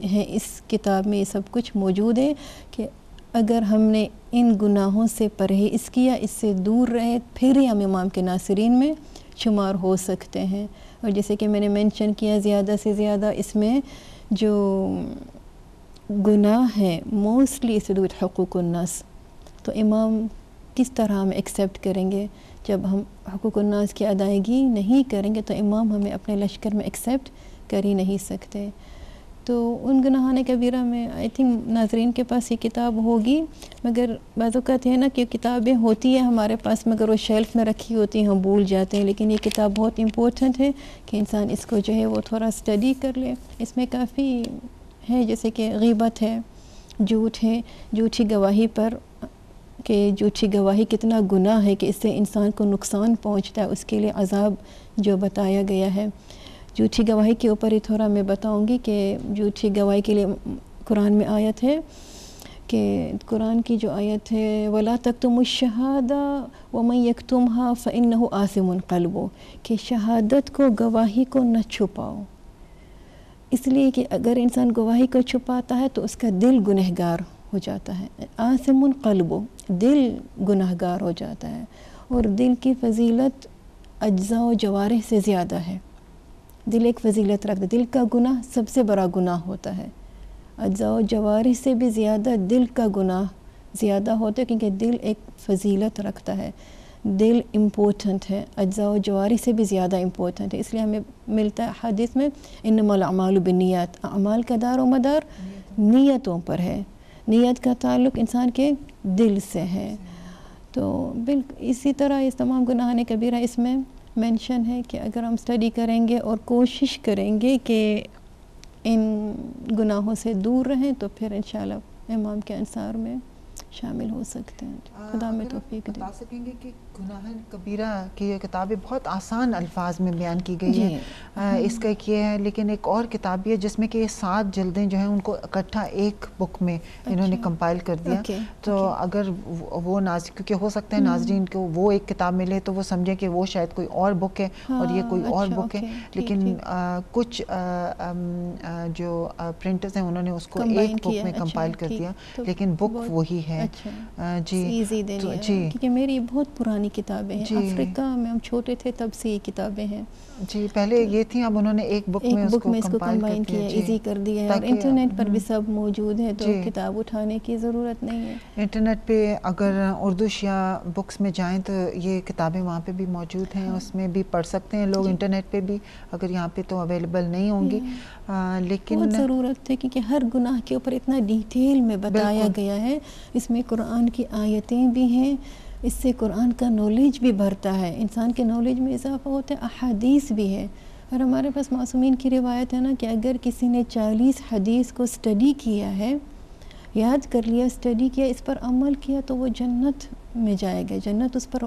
ہیں, اس کتاب میں یہ سب کچھ موجود ہے کہ اگر ہم نے ان گناہوں سے پرہیز کیا, اس سے دور رہے, پھر ہی ہم امام کے ناصرین میں شمار ہو سکتے ہیں. اور جیسے کہ میں نے مینشن کیا, زیادہ سے زیادہ اس میں جو گناہ ہیں موسٹلی اس سے حقوق الناس, تو امام کس طرح ہم ایکسیپٹ کریں گے جب ہم حقوق الناس کی ادائیگی نہیں کریں گے تو امام ہمیں اپنے لشکر میں ایکسیپٹ کر ہی نہیں سکتے. تو ان گناہان کبیرہ میں آئی تھنک ناظرین کے پاس یہ کتاب ہوگی، مگر بعض اوقات ہے نا کہ کتابیں ہوتی ہیں ہمارے پاس مگر وہ شیلف میں رکھی ہوتی ہیں، ہم بھول جاتے ہیں. لیکن یہ کتاب بہت امپورٹنٹ ہے کہ انسان اس کو جو ہے وہ تھوڑا اسٹڈی کر لے. اس میں کافی ہے، جیسے کہ غیبت ہے، جھوٹ ہے، جھوٹی گواہی پر کہ جھوٹی گواہی کتنا گناہ ہے کہ اس سے انسان کو نقصان پہنچتا ہے، اس کے لیے عذاب جو بتایا گیا ہے. جھوٹی گواہی کے اوپر ہی تھوڑا میں بتاؤں گی کہ جھوٹی گواہی کے لیے قرآن میں آیت ہے کہ قرآن کی جو آیت ہے وَلَا تَكْتُمُوا الشَّهَادَةَ وَمَنْ يَكْتُمْهَا فَإِنَّهُ آثِمٌ قَلْبُهُ کہ شہادت کو، گواہی کو نہ چھپاؤ، اس لیے کہ اگر انسان گواہی کو چھپاتا ہے تو اس کا دل گنہگار ہو جاتا ہے. آثم قلبُهُ دل گنہگار ہو جاتا ہے، اور دل کی فضیلت اجزاء و جوارح سے زیادہ ہے. دل ایک فضیلت رکھتا ہے، دل کا گناہ سب سے بڑا گناہ ہوتا ہے. اجزاء و جوارح سے بھی زیادہ دل کا گناہ زیادہ ہوتا ہے، کیونکہ دل ایک فضیلت رکھتا ہے، دل امپورٹنٹ ہے، اجزاء و جوارح سے بھی زیادہ امپورٹنٹ ہے. اس لیے ہمیں ملتا ہے حدیث میں انما الاعمال بالنیات، اعمال کا دار و مدار نیتوں پر ہے، نیت کا تعلق انسان کے دل سے ہے. تو اسی طرح اس تمام گناہان کبیرہ اس میں مینشن ہے کہ اگر ہم اسٹڈی کریں گے اور کوشش کریں گے کہ ان گناہوں سے دور رہیں تو پھر انشاءاللہ امام کے انصار میں شامل ہو سکتے ہیں. خدا میں توفیق دے. بتا سکیں گے کہ گناہ کبیرہ کی یہ کتاب بہت آسان الفاظ میں بیان کی گئی ہے. اس کا ایک یہ ہے، لیکن ایک اور کتاب بھی ہے جس میں کہ یہ 7 جلدیں جو ہیں ان کو اکٹھا ایک بک میں انہوں نے کمپائل کر دیا. تو اگر وہ کیونکہ ہو سکتا ہے ناظرین کو وہ ایک کتاب ملے تو وہ سمجھیں کہ وہ شاید کوئی اور بک ہے اور یہ کوئی اور بک ہے، لیکن کچھ جو پرنٹرز ہیں انہوں نے اس کو ایک بک میں کمپائل کر دیا، لیکن بک وہی ہے. جی ایزی دینی ہے کیونکہ میری بہت پرانی کتابیں ہیں، افریقہ میں ہم چھوٹے تھے تب سے یہ کتابیں ہیں. جی پہلے یہ تھیں، اب انہوں نے ایک بک میں اس کو کمبائن کیا، ایزی کر دیا ہے، اور انٹرنیٹ پر بھی سب موجود ہے تو کتاب اٹھانے کی ضرورت نہیں ہے. انٹرنیٹ پہ اگر اردو شیعہ بکس میں جائیں تو یہ کتابیں وہاں پہ بھی موجود ہیں، اس میں بھی پڑھ سکتے ہیں لوگ. انٹرنیٹ پہ بھی اگر یہاں پہ تو اویلیبل نہیں ہوں گی، لیکن بہت ضرورت ہے کیونکہ ہر گناہ کے اوپر اتنا ڈیٹیل میں بتایا گیا ہے. اس میں قرآن کی آیتیں بھی ہیں، اس سے قرآن کا نالج بھی بڑھتا ہے، انسان کے نالج میں اضافہ ہوتا ہے. احادیث بھی ہے، اور ہمارے پاس معصومین کی روایت ہے نا کہ اگر کسی نے 40 حدیث کو اسٹڈی کیا ہے، یاد کر لیا، اسٹڈی کیا، اس پر عمل کیا تو وہ جنت میں جائے گا، جنت اس پر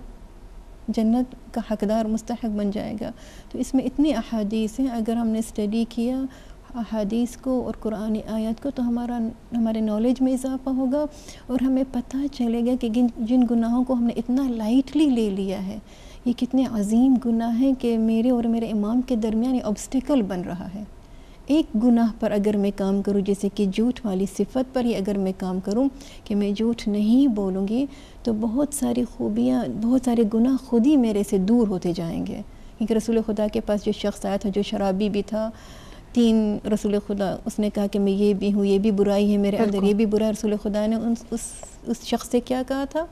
جنت کا حقدار مستحق بن جائے گا. تو اس میں اتنی احادیث ہیں، اگر ہم نے اسٹڈی کیا احادیث کو اور قرآنی آیات کو تو ہمارے نالج میں اضافہ ہوگا، اور ہمیں پتہ چلے گا کہ جن گناہوں کو ہم نے اتنا لائٹلی لے لیا ہے یہ کتنے عظیم گناہ ہیں کہ میرے اور میرے امام کے درمیان یہ آبسٹیکل بن رہا ہے. ایک گناہ پر اگر میں کام کروں، جیسے کہ جھوٹ والی صفت پر ہی اگر میں کام کروں کہ میں جھوٹ نہیں بولوں گی، تو بہت ساری خوبیاں، بہت سارے گناہ خود ہی میرے سے دور ہوتے جائیں گے. کیونکہ رسول خدا کے پاس جو شخص آیا تھا جو شرابی بھی تھا، 3 رسول خدا، اس نے کہا کہ میں یہ بھی ہوں، یہ بھی برائی ہے میرے اندر، یہ بھی برا ہے. رسول خدا نے اس شخص سے کیا کہا تھا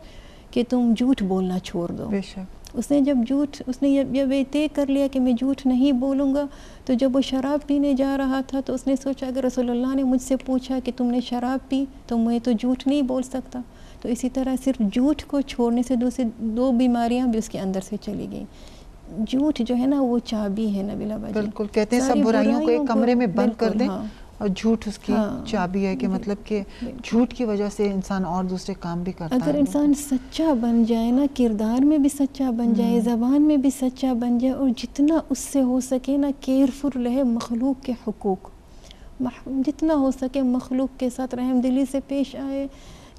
کہ تم جھوٹ بولنا چھوڑ دو. بے شک اس نے جب یہ طے کر لیا کہ میں جھوٹ نہیں بولوں گا، تو جب وہ شراب پینے جا رہا تھا تو اس نے سوچا اگر رسول اللہ نے مجھ سے پوچھا کہ تم نے شراب پی تو میں تو جھوٹ نہیں بول سکتا. تو اسی طرح صرف جھوٹ کو چھوڑنے سے 2 بیماریاں بھی اس کے اندر سے چلی گئیں. جھوٹ جو ہے نا وہ چابی ہے نبیلہ باجی. بالکل، کہتے ہیں سب برائیوں کو ایک کمرے میں بند کر دیں اور جھوٹ اس کی چابی ہے، کہ مطلب کہ جھوٹ کی وجہ سے انسان اور دوسرے کام بھی کرتا ہے. اگر انسان سچا بن جائے نا، کردار میں بھی سچا بن جائے، زبان میں بھی سچا بن جائے، اور جتنا اس سے ہو سکے نا کیئرفل رہے مخلوق کے حقوق، جتنا ہو سکے مخلوق کے ساتھ رحم دلی سے پیش آئے،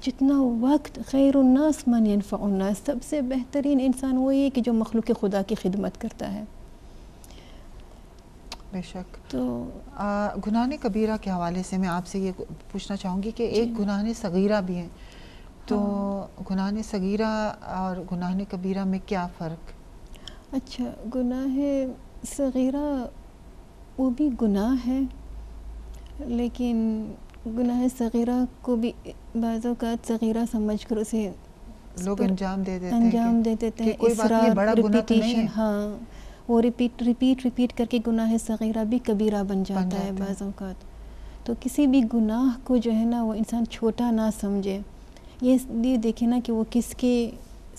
جتنا وقت خیر الناس من ينفع الناس، سب سے بہترین انسان وہی ہے کہ جو مخلوق خدا کی خدمت کرتا ہے. بے شک. تو گناہ کبیرہ کے حوالے سے میں آپ سے یہ پوچھنا چاہوں گی کہ ایک گناہ صغیرہ بھی ہے، تو گناہ صغیرہ اور گناہ کبیرہ میں کیا فرق؟ اچھا، گناہ صغیرہ وہ بھی گناہ ہے، لیکن گناہ صغیرہ کو بھی بعض اوقات صغیرہ سمجھ کر اسے لوگ انجام دے دیتے ہیں کوئی بات نہیں، بڑا گناہ تو نہیں ہے. ہاں، وہ ریپیٹ کر کے گناہ صغیرہ بھی کبیرہ بن جاتا ہے بعض اوقات. تو کسی بھی گناہ کو جو ہے نا وہ انسان چھوٹا نہ سمجھے. یہ دیکھیں نا کہ وہ کس کے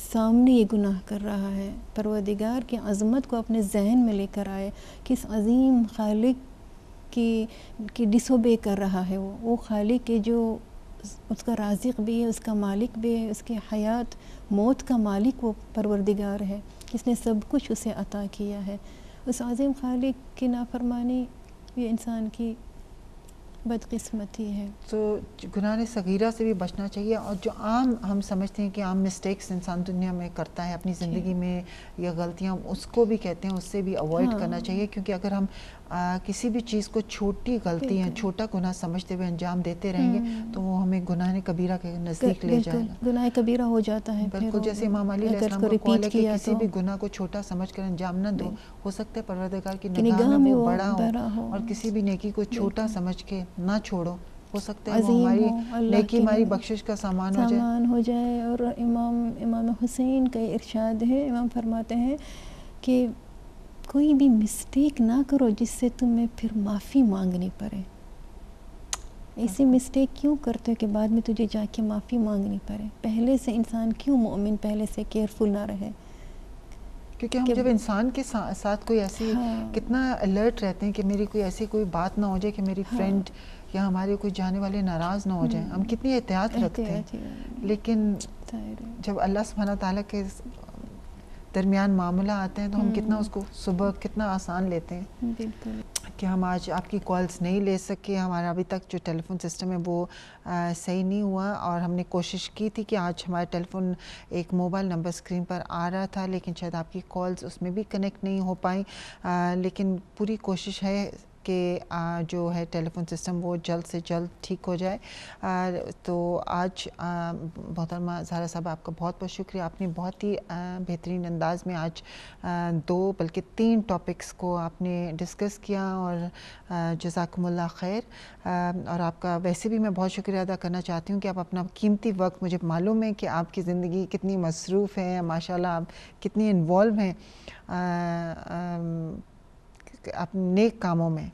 سامنے یہ گناہ کر رہا ہے. پروردگار کی عظمت کو اپنے ذہن میں لے کر آئے، کس عظیم خالق کی ڈس اوبے کر رہا ہے. وہ خالق کے جو اس کا رازق بھی ہے، اس کا مالک بھی ہے، اس کے حیات موت کا مالک وہ پروردگار ہے، جس نے سب کچھ اسے عطا کیا ہے. اس عظیم خالق کی نافرمانی یہ انسان کی بدقسمتی ہے. تو گناہ صغیرہ سے بھی بچنا چاہیے. اور جو عام ہم سمجھتے ہیں کہ عام مسٹیکس انسان دنیا میں کرتا ہے اپنی زندگی میں یا غلطیاں، اس کو بھی کہتے ہیں اس سے بھی اوائڈ کرنا چاہیے. کیونکہ اگر ہم کسی بھی چیز کو چھوٹی غلطی یا چھوٹا گناہ سمجھتے ہوئے انجام دیتے رہیں گے تو وہ ہمیں گناہ کبیرہ کے نزدیک لے جائے گا. گناہ کبیرہ ہو جاتا ہے. بالکل جیسے امام علی علیہ السلام کو قول ہے کہ کسی بھی گناہ کو چھوٹا سمجھ کر انجام نہ دو. ہو سکتا ہے پروردگار کی نگاہ میں وہ بڑا ہو، اور کسی بھی نیکی کو چھوٹا سمجھ کے نہ چھوڑو. ہو سکتا ہے وہ ہماری نیکی ہماری بخشش کا سامان ہو جائے. اور امام حسین کا ارشاد ہے، امام فرماتے ہیں کہ کوئی بھی مسٹیک نہ کرو جس سے تمہیں پھر معافی مانگنی پڑے. ایسی مسٹیک کیوں کرتے ہو کہ بعد میں تجھے جا کے معافی مانگنی پڑے؟ پہلے سے انسان کیوں مومن پہلے سے کیئرفل نہ رہے؟ کیونکہ ہم جب انسان کے ساتھ کوئی ایسی کتنا الرٹ رہتے ہیں کہ میری کوئی ایسی کوئی بات نہ ہو جائے کہ میری فرینڈ یا ہمارے کوئی جانے والے ناراض نہ ہو جائیں. ہم کتنی احتیاط رکھتے ہیں، لیکن جب اللہ سبحانہ تعالیٰ کے درمیان معاملہ آتے ہیں تو ہم کتنا اس کو صبح کتنا آسان لیتے ہیں. بالکل کہ ہم آج آپ کی کالز نہیں لے سکے. ہمارا ابھی تک جو ٹیلی فون سسٹم ہے وہ صحیح نہیں ہوا، اور ہم نے کوشش کی تھی کہ آج ہمارا ٹیلی فون ایک موبائل نمبر اسکرین پر آ رہا تھا، لیکن شاید آپ کی کالز اس میں بھی کنیکٹ نہیں ہو پائیں. لیکن پوری کوشش ہے کہ جو ہے ٹیلی فون سسٹم وہ جلد سے جلد ٹھیک ہو جائے. تو آج محترمہ زہرا صاحب آپ کا بہت بہت شکریہ. آپ نے بہت ہی بہترین انداز میں آج 2 بلکہ 3 ٹاپکس کو آپ نے ڈسکس کیا، اور جزاکم اللہ خیر. اور آپ کا ویسے بھی میں بہت شکریہ ادا کرنا چاہتی ہوں کہ آپ اپنا قیمتی وقت، مجھے معلوم ہے کہ آپ کی زندگی کتنی مصروف ہے، ماشاءاللہ آپ کتنی انوالو ہیں اپنے نیک کاموں میں.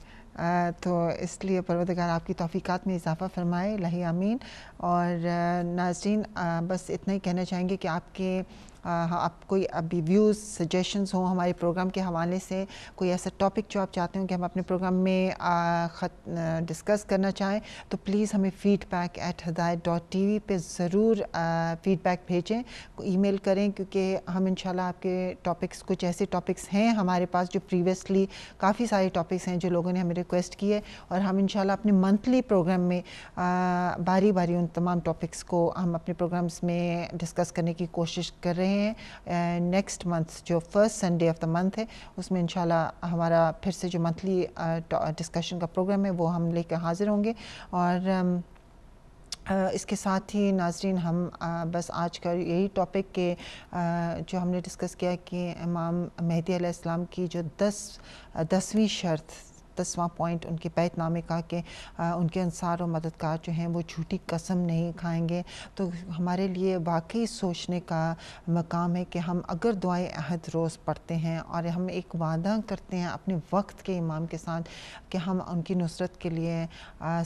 تو اس لیے پروردگار آپ کی توفیقات میں اضافہ فرمائے، الہی آمین. اور ناظرین بس اتنا ہی کہنا چاہیں گے کہ آپ کوئی ابھی ویوز سجیشنز ہوں ہمارے پروگرام کے حوالے سے، کوئی ایسا ٹاپک جو آپ چاہتے ہوں کہ ہم اپنے پروگرام میں ڈسکس کرنا چاہیں، تو پلیز ہمیں feedback@hidayat.tv پہ ضرور فیڈ بیک بھیجیں، ای میل کریں. کیونکہ ہم انشاءاللہ آپ کے ٹاپکس، کچھ ایسے ٹاپکس ہیں ہمارے پاس جو پریویسلی کافی سارے ٹاپکس ہیں جو لوگوں نے ہمیں ریکویسٹ کی ہے، اور ہم انشاءاللہ اپنے منتھلی پروگرام میں باری باری ان تمام ٹاپکس کو ہم اپنے پروگرامز میں ڈسکس کرنے کی کوشش کر رہے ہیں. نیکسٹ منتھ جو first Sunday of the month ہے اس میں انشاءاللہ ہمارا پھر سے جو منتھلی ڈسکشن کا پروگرام ہے وہ ہم لے کر حاضر ہوں گے. اور اس کے ساتھ ہی ناظرین ہم بس آج کا یہی ٹاپک کہ جو ہم نے ڈسکس کیا کہ امام مہدی علیہ السلام کی جو 10ویں شرط، 10واں پوائنٹ ان کے بیعت نامے کا کہ ان کے انصار و مددگار جو ہیں وہ جھوٹی قسم نہیں کھائیں گے. تو ہمارے لیے واقعی سوچنے کا مقام ہے کہ ہم اگر دعائے عہد روز پڑھتے ہیں اور ہم ایک وعدہ کرتے ہیں اپنے وقت کے امام کے ساتھ کہ ہم ان کی نصرت کے لیے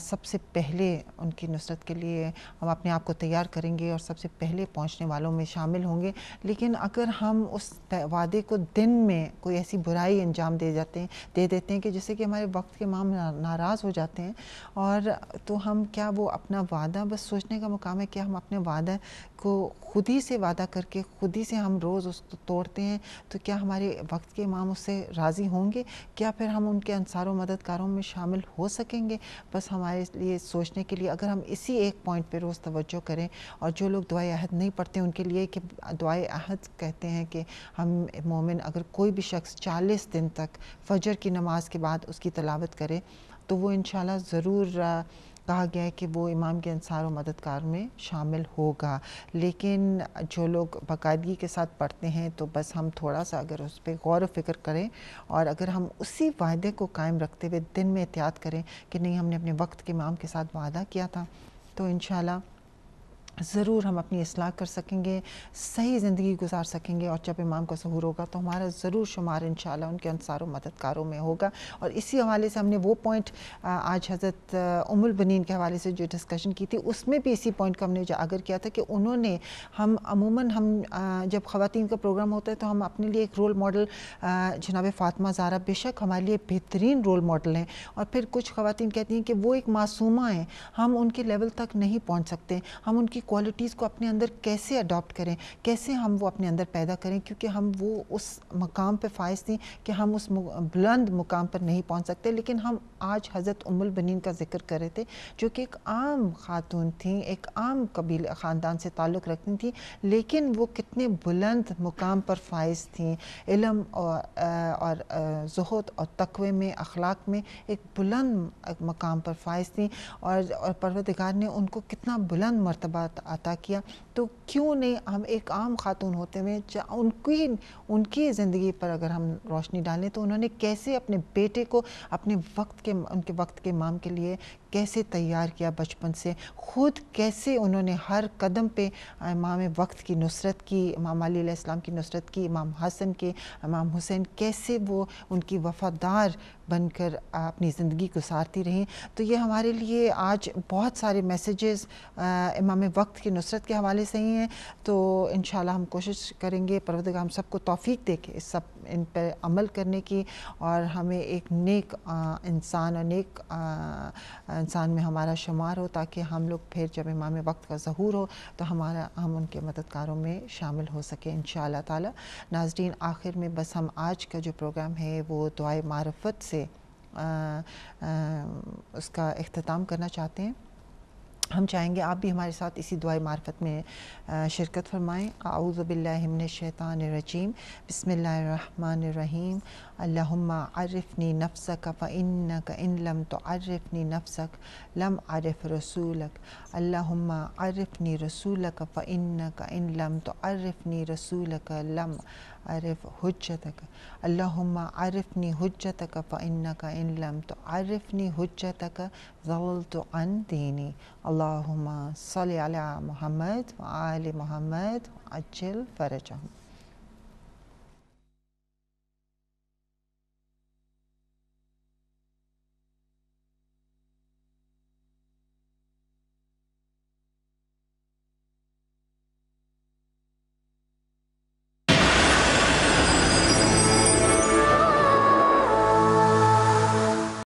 سب سے پہلے ان کی نصرت کے لیے ہم اپنے آپ کو تیار کریں گے اور سب سے پہلے پہنچنے والوں میں شامل ہوں گے. لیکن اگر ہم اس وعدے کو دن میں کوئی ایسی برائی انجام دے دیتے ہیں کہ جس سے کہ ہمارے وقت کے امام ناراض ہو جاتے ہیں، اور تو ہم کیا وہ اپنا وعدہ، بس سوچنے کا مقام ہے کہ ہم اپنے وعدہ کو خود ہی سے وعدہ کر کے خود ہی سے ہم روز اس کو توڑتے ہیں، تو کیا ہمارے وقت کے امام اس سے راضی ہوں گے؟ کیا پھر ہم ان کے انصار و مددگاروں میں شامل ہو سکیں گے؟ بس ہمارے لیے سوچنے کے لیے اگر ہم اسی ایک پوائنٹ پہ روز توجہ کریں. اور جو لوگ دعائے عہد نہیں پڑھتے ان کے لیے کہ دعائے عہد کہتے ہیں کہ ہم مومن اگر کوئی بھی شخص 40 دن تک فجر کی نماز کے بعد اس کی تلاوت کرے تو وہ انشاءاللہ ضرور کہا گیا ہے کہ وہ امام کے انصار و مددگار میں شامل ہوگا. لیکن جو لوگ باقاعدگی کے ساتھ پڑھتے ہیں تو بس ہم تھوڑا سا اگر اس پہ غور و فکر کریں اور اگر ہم اسی وعدے کو قائم رکھتے ہوئے دن میں احتیاط کریں کہ نہیں ہم نے اپنے وقت کے امام کے ساتھ وعدہ کیا تھا، تو انشاءاللہ ضرور ہم اپنی اصلاح کر سکیں گے، صحیح زندگی گزار سکیں گے، اور جب امام کا ظہور ہوگا تو ہمارا ضرور شمار انشاءاللہ ان کے انصار و مددگاروں میں ہوگا۔ اور اسی حوالے سے ہم نے وہ پوائنٹ آج حضرت ام البنین کے حوالے سے جو ڈسکشن کی تھی، اس میں بھی اسی پوائنٹ کا ہم نے اجاگر کیا تھا کہ انہوں نے عموماً جب خواتین کا پروگرام ہوتا ہے تو ہم اپنے لیے ایک رول ماڈل جناب فاطمہ زہرا بے شک ہمارے لیے بہترین رول ماڈل ہیں، اور پھر کچھ خواتین کہتی ہیں کہ وہ ایک معصومہ ہیں، ہم ان کے لیول تک نہیں پہنچ سکتے، ہم ان کی کوالٹیز کو اپنے اندر کیسے اڈاپٹ کریں، کیسے ہم وہ اپنے اندر پیدا کریں، کیونکہ ہم وہ اس مقام پہ فائز تھیں کہ ہم اس بلند مقام پر نہیں پہنچ سکتے۔ لیکن ہم آج حضرت ام البنین کا ذکر کر رہے تھے جو کہ ایک عام خاتون تھیں، ایک عام قبیلہ خاندان سے تعلق رکھتی تھیں، لیکن وہ کتنے بلند مقام پر فائز تھیں، علم اور زہد اور تقوی میں، اخلاق میں ایک بلند مقام پر فائز تھیں، اور پروردگار نے ان کو کتنا بلند مرتبہ عطا کیا۔ تو کیوں نہیں ہم ایک عام خاتون ہوتے ہوئے ان کی زندگی پر اگر ہم روشنی ڈالیں تو انہوں نے کیسے اپنے بیٹے کو ان کے وقت کے امام کے لیے کیسے تیار کیا بچپن سے، خود کیسے انہوں نے ہر قدم پہ امام وقت کی نصرت کی، امام علی علیہ السلام کی نصرت کی، امام حسن کے، امام حسین، کیسے وہ ان کی وفادار بن کر اپنی زندگی گزارتی رہیں۔ تو یہ ہمارے لیے آج بہت سارے میسیجز امام وقت کی نصرت کے حوالے سے ہی ہیں، تو انشاءاللہ ہم کوشش کریں گے پروردگار ہم سب کو توفیق دے کے ان پہ عمل کرنے کی، اور ہمیں ایک نیک انسان اور نیک انسان میں ہمارا شمار ہو، تاکہ ہم لوگ پھر جب امام وقت کا ظہور ہو تو ہم ان کے مددگاروں میں شامل ہو سکیں انشاءاللہ تعالی۔ ناظرین، آخر میں بس ہم آج کا جو پروگرام ہے وہ دعائے معرفت سے اس کا اختتام کرنا چاہتے ہیں۔ ہم چاہیں گے آپ بھی ہمارے ساتھ اسی دعائے معرفت میں شرکت فرمائیں۔ اعوذ باللہ من الشیطان الرجیم، بسم اللہ الرحمن الرحیم۔ اللہم عرفنی نفسک فإنک ان لم تعرفنی نفسک لم عرف رسولک۔ اللہم عرفنی رسولک فإنک ان لم تعرفنی رسولک لم عرف حجتک۔ اللہم عرفنی حجتک فإنک ان لم تعرفنی حجتک ضللت عن دینی۔ اللہم صلی علی محمد وآل محمد عجل فرجہم۔